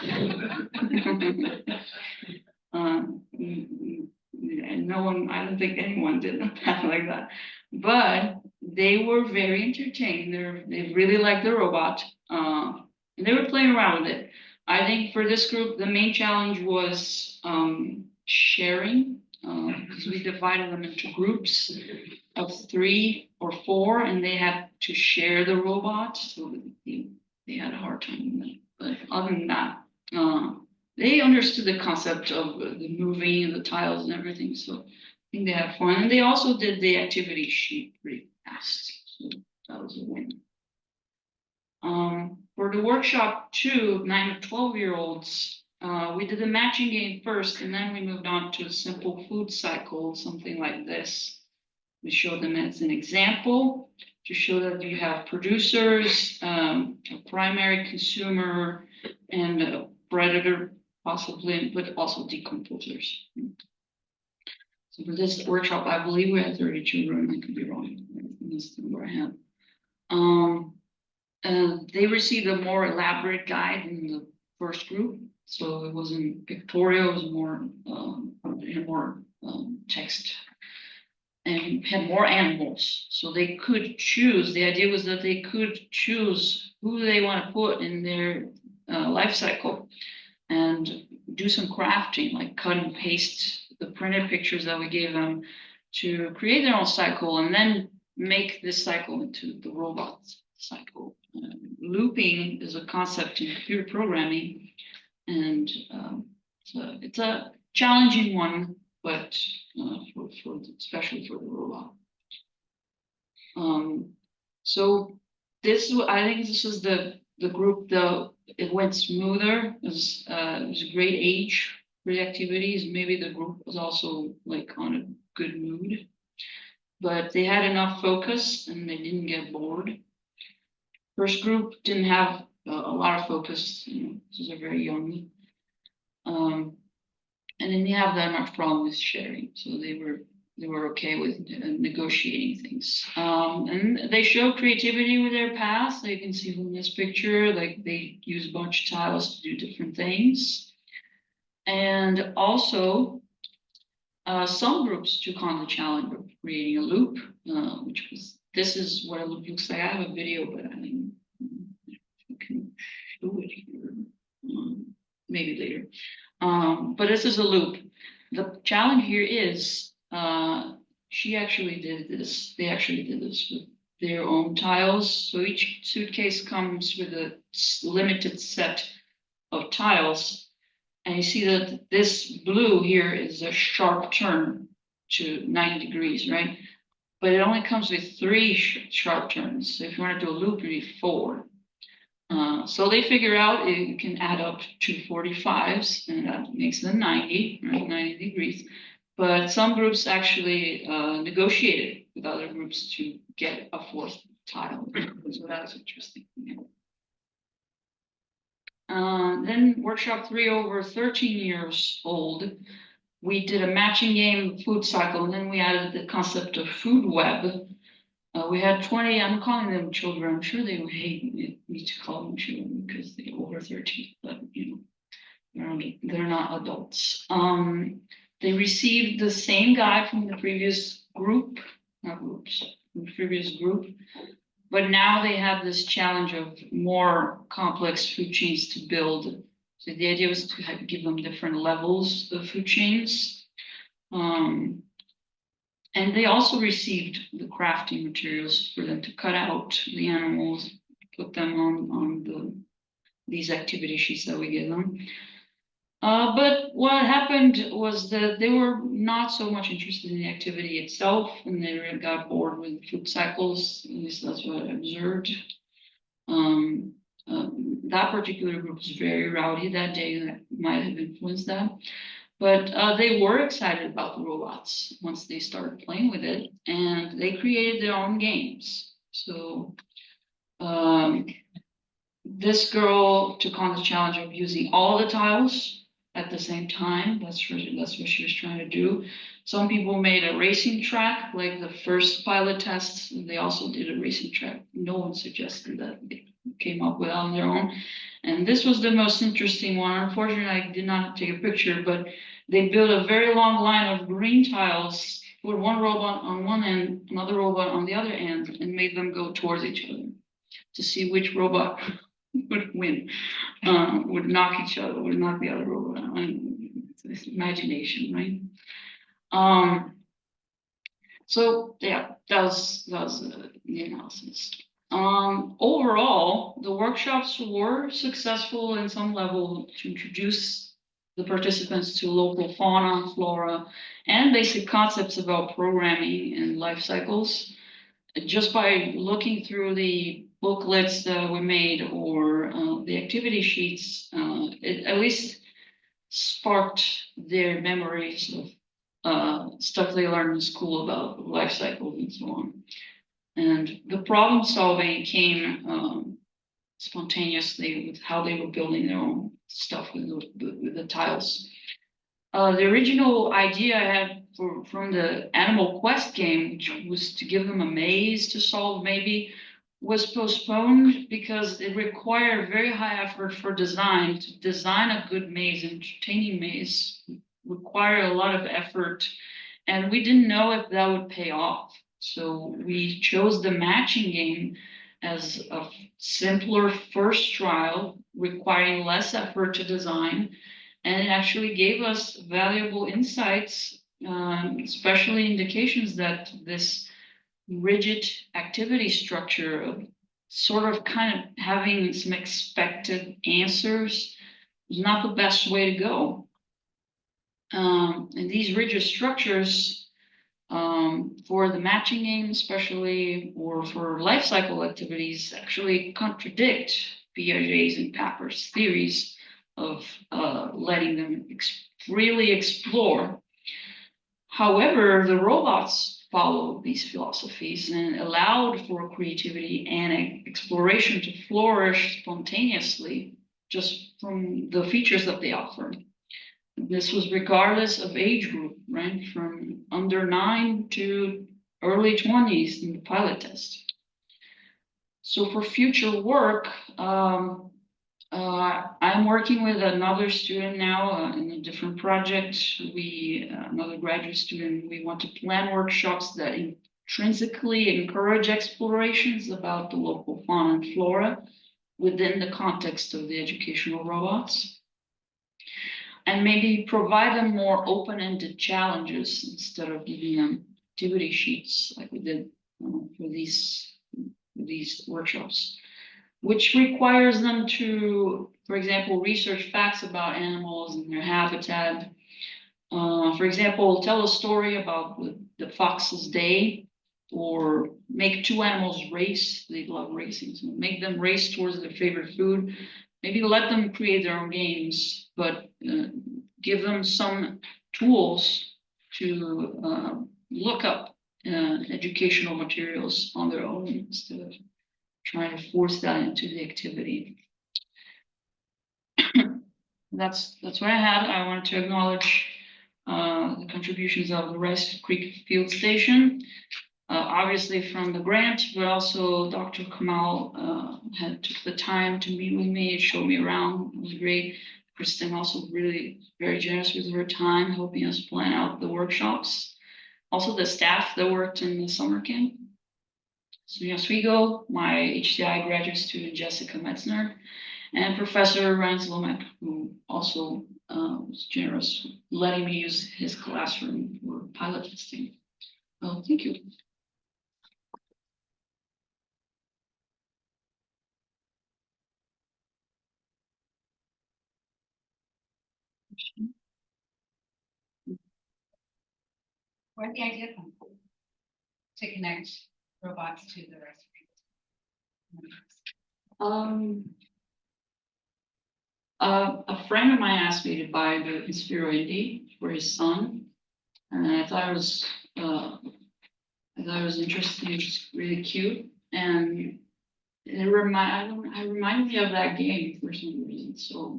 And no one, I don't think anyone did a path like that. But they were very entertained. They really liked the robot, and they were playing around with it. I think for this group, the main challenge was sharing, because we divided them into groups of 3 or 4, and they had to share the robot. So they had a hard time with that. But other than that, they understood the concept of the moving and the tiles and everything. So I think they had fun. And they also did the activity sheet pretty fast. So that was a win. For the workshop 2, 9 to 12-year-olds, we did the matching game first, and then we moved on to a simple food cycle, something like this. We showed them as an example to show that you have producers, a primary consumer, and a predator possibly, but also decomposers. So for this workshop, I believe we had 30 children. I could be wrong. That's the number I have. They received a more elaborate guide in the first group. So it wasn't pictorial, it was more, text and had more animals. So they could choose, the idea was that they could choose who they want to put in their life cycle and do some crafting, like cut and paste the printed pictures that we gave them to create their own cycle and then make this cycle into the robot cycle. Looping is a concept in computer programming, and so it's a challenging one, but especially for the robot. So this, I think this was the group, though it went smoother. It was a great age for the activities. Maybe the group was also like on a good mood, but they had enough focus and they didn't get bored. First group didn't have a lot of focus, because they're very young. And then they have that much problem with sharing. So they were okay with negotiating things. And they show creativity with their past. You can see from this picture, like they use a bunch of tiles to do different things. And also, some groups took on the challenge of creating a loop, which was, this is what a loop looks like. I have a video, but I mean, I can show it here, maybe later. But this is a loop. The challenge here is, she actually did this. They actually did this with their own tiles. So each suitcase comes with a limited set of tiles. And you see that this blue here is a sharp turn to 90 degrees, right? But it only comes with 3 sharp turns. So if you want to do a loop, you need 4. So they figure out you can add up to 45s, and that makes them 90, right? 90 degrees. But some groups actually negotiated with other groups to get a 4th tile. So that's interesting. Yeah. Then workshop 3 over 13 years old, we did a matching game food cycle, and then we added the concept of food web. We had 20, I'm calling them children. I'm sure they would hate me to call them children because they're over 13, but they're not adults. They received the same guide from the previous group, but now they have this challenge of more complex food chains to build. So the idea was to give them different levels of food chains. And they also received the crafting materials for them to cut out the animals, put them on these activity sheets that we give them. But what happened was that they were not so much interested in the activity itself, and they really got bored with food cycles. At least that's what I observed. That particular group was very rowdy that day. That might have influenced them. But they were excited about the robots once they started playing with it, and they created their own games. So this girl took on the challenge of using all the tiles at the same time. That's what she was trying to do. Some people made a racing track, like the first pilot test. They also did a racing track. No one suggested that. They came up with it on their own. And this was the most interesting one. Unfortunately, I did not take a picture, but they built a very long line of green tiles, put one robot on one end, another robot on the other end, and made them go towards each other to see which robot would win, would knock each other, would knock the other robot out. It's imagination, right? So yeah, that was the analysis. Overall, the workshops were successful in some level to introduce the participants to local fauna, flora, and basic concepts about programming and life cycles. Just by looking through the booklets that we made or the activity sheets, it at least sparked their memories of stuff they learned in school about life cycles and so on. And the problem solving came spontaneously with how they were building their own stuff with the tiles. The original idea I had from the Animal Quest game, which was to give them a maze to solve maybe, was postponed because it required very high effort for design. To design a good maze, entertaining maze, require a lot of effort, and we didn't know if that would pay off. So we chose the matching game as a simpler first trial, requiring less effort to design, and it actually gave us valuable insights, especially indications that this rigid activity structure of sort of kind of having some expected answers is not the best way to go. And these rigid structures for the matching game especially, or for life cycle activities, actually contradict Piaget's and Papper's theories of letting them freely explore. However, the robots followed these philosophies and allowed for creativity and exploration to flourish spontaneously just from the features that they offered. This was regardless of age group, right? From under 9 to early 20s in the pilot test. So for future work, I'm working with another student now in a different project. Another graduate student, we want to plan workshops that intrinsically encourage explorations about the local fauna and flora within the context of the educational robots. And maybe provide them more open-ended challenges instead of giving them activity sheets like we did for these workshops, which requires them to, for example, research facts about animals and their habitat. For example, tell a story about the fox's day, or make 2 animals race. They love racing, so make them race towards their favorite food. Maybe let them create their own games, but give them some tools to look up educational materials on their own instead of trying to force that into the activity. That's what I had. I wanted to acknowledge the contributions of the Rice Creek Field Station, obviously from the grant, but also Dr. Kamal took the time to meet with me, show me around. It was great. Kristin also really very generous with her time, helping us plan out the workshops. Also the staff that worked in the summer camp. SUNY Oswego, my HCI graduate student Jessica Metzner, and Professor Rans Lomek, who also was generous, letting me use his classroom for pilot testing. Well, thank you. Where'd the idea come from? To connect robots to the rest A friend of mine asked me to buy the Inspiro Indy for his son, and I thought it was interesting. It was really cute, and it reminded me of that game for some reason. So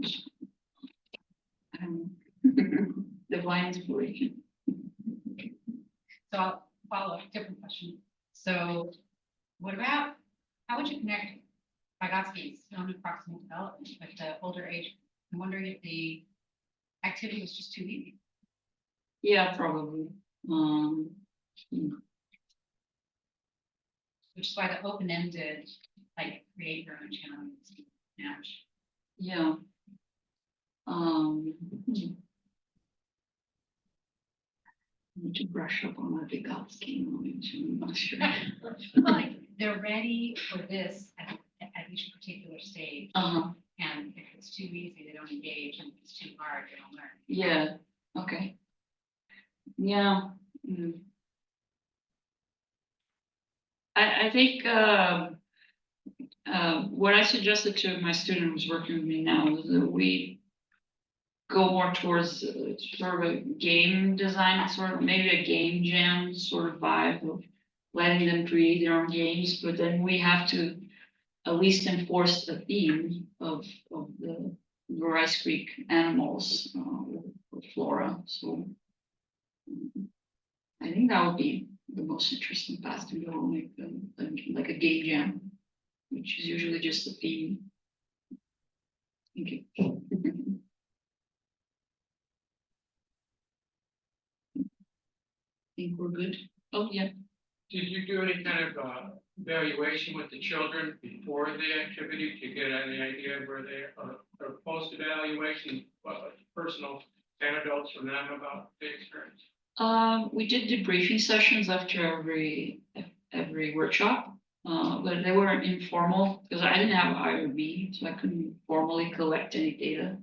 I don't know. Divine inspiration. So I'll follow a different question. So what about, how would you connect Vygotsky's non-proximal development with the older age? I'm wondering if the activity was just too easy. Yeah, probably. Which is why the open-ended, like create your own challenges match. Yeah. I need to brush up on my Vygotsky knowledge. I'm not sure. Like they're ready for this at each particular stage. And if it's too easy, they don't engage, and if it's too hard, they don't learn. Yeah. Okay. Yeah. I think what I suggested to my student who's working with me now is that we go more towards sort of a game design, sort of maybe a game jam sort of vibe of letting them create their own games, but then we have to at least enforce the theme of the Rice Creek animals, or flora, so. I think that would be the most interesting path to go, like a game jam, which is usually just a theme. Thank you. Think we're good. Oh, yeah. Did you do any kind of evaluation with the children before the activity to get any idea of where they are, or post evaluation, personal anecdotes from them about the experience? We did debriefing sessions after every workshop, but they were informal because I didn't have IRB, so I couldn't formally collect any data.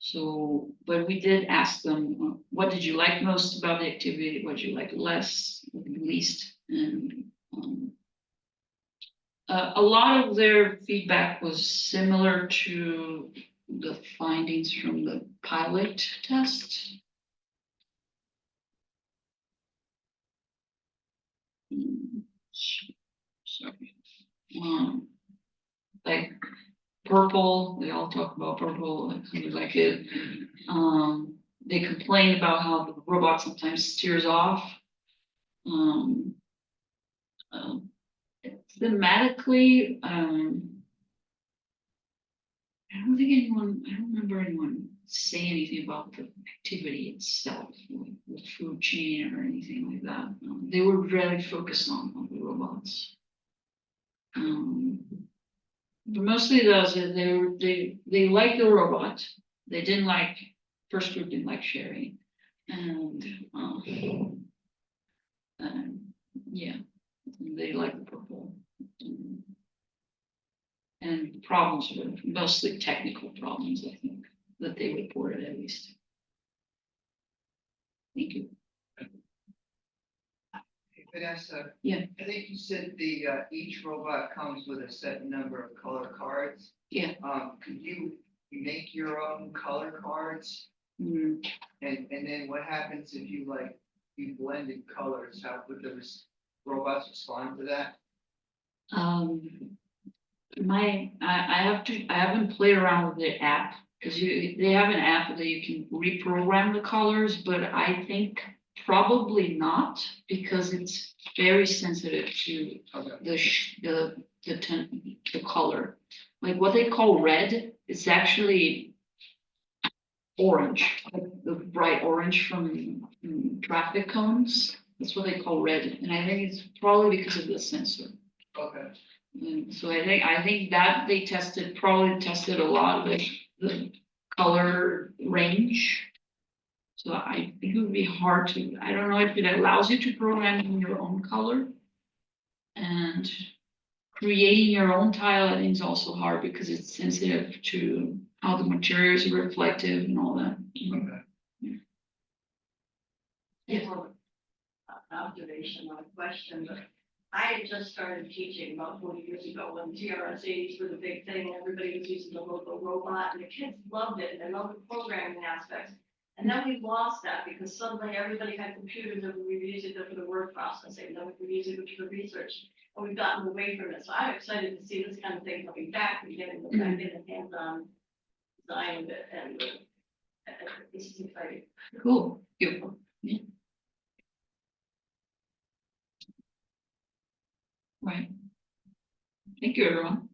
So, but we did ask them, what did you like most about the activity? What did you like least? And a lot of their feedback was similar to the findings from the pilot test. Sorry. Like purple, they all talk about purple, like it. They complain about how the robot sometimes steers off. Thematically, I don't remember anyone say anything about the activity itself, like the food chain or anything like that. They were really focused on the robots. But mostly those, they like the robot. They didn't like, first group didn't like Sherry. And yeah, they like the purple. And problems were mostly technical problems, I think, that they reported at least. Thank you. Vanessa. Yeah. I think you said the each robot comes with a set number of color cards. Yeah. Could you make your own color cards? Mm. And then what happens if you blended colors? How would the robots respond to that? I haven't played around with the app because they have an app that you can reprogram the colors, but I think probably not because it's very sensitive to the color. Like what they call red, it's actually orange, like the bright orange from traffic cones. That's what they call red, and I think it's probably because of the sensor. Okay. And so I think that they probably tested a lot of the color range. So I think it would be hard to, I don't know if it allows you to program in your own color. And creating your own tile, I think is also hard because it's sensitive to how the materials are reflective and all that. Okay. Yes. Observation or question, but I had just started teaching about 40 years ago when TRS-80s were the big thing. Everybody was using the local robot and the kids loved it and they loved the programming aspects. And then we lost that because suddenly everybody had computers and we were using them for the word processing, and then we were using them for the research. And we've gotten away from it. So I'm excited to see this kind of thing coming back and getting the back in the hands-on design of it. And this is exciting. Cool. Beautiful. Yeah. Right. Thank you, everyone.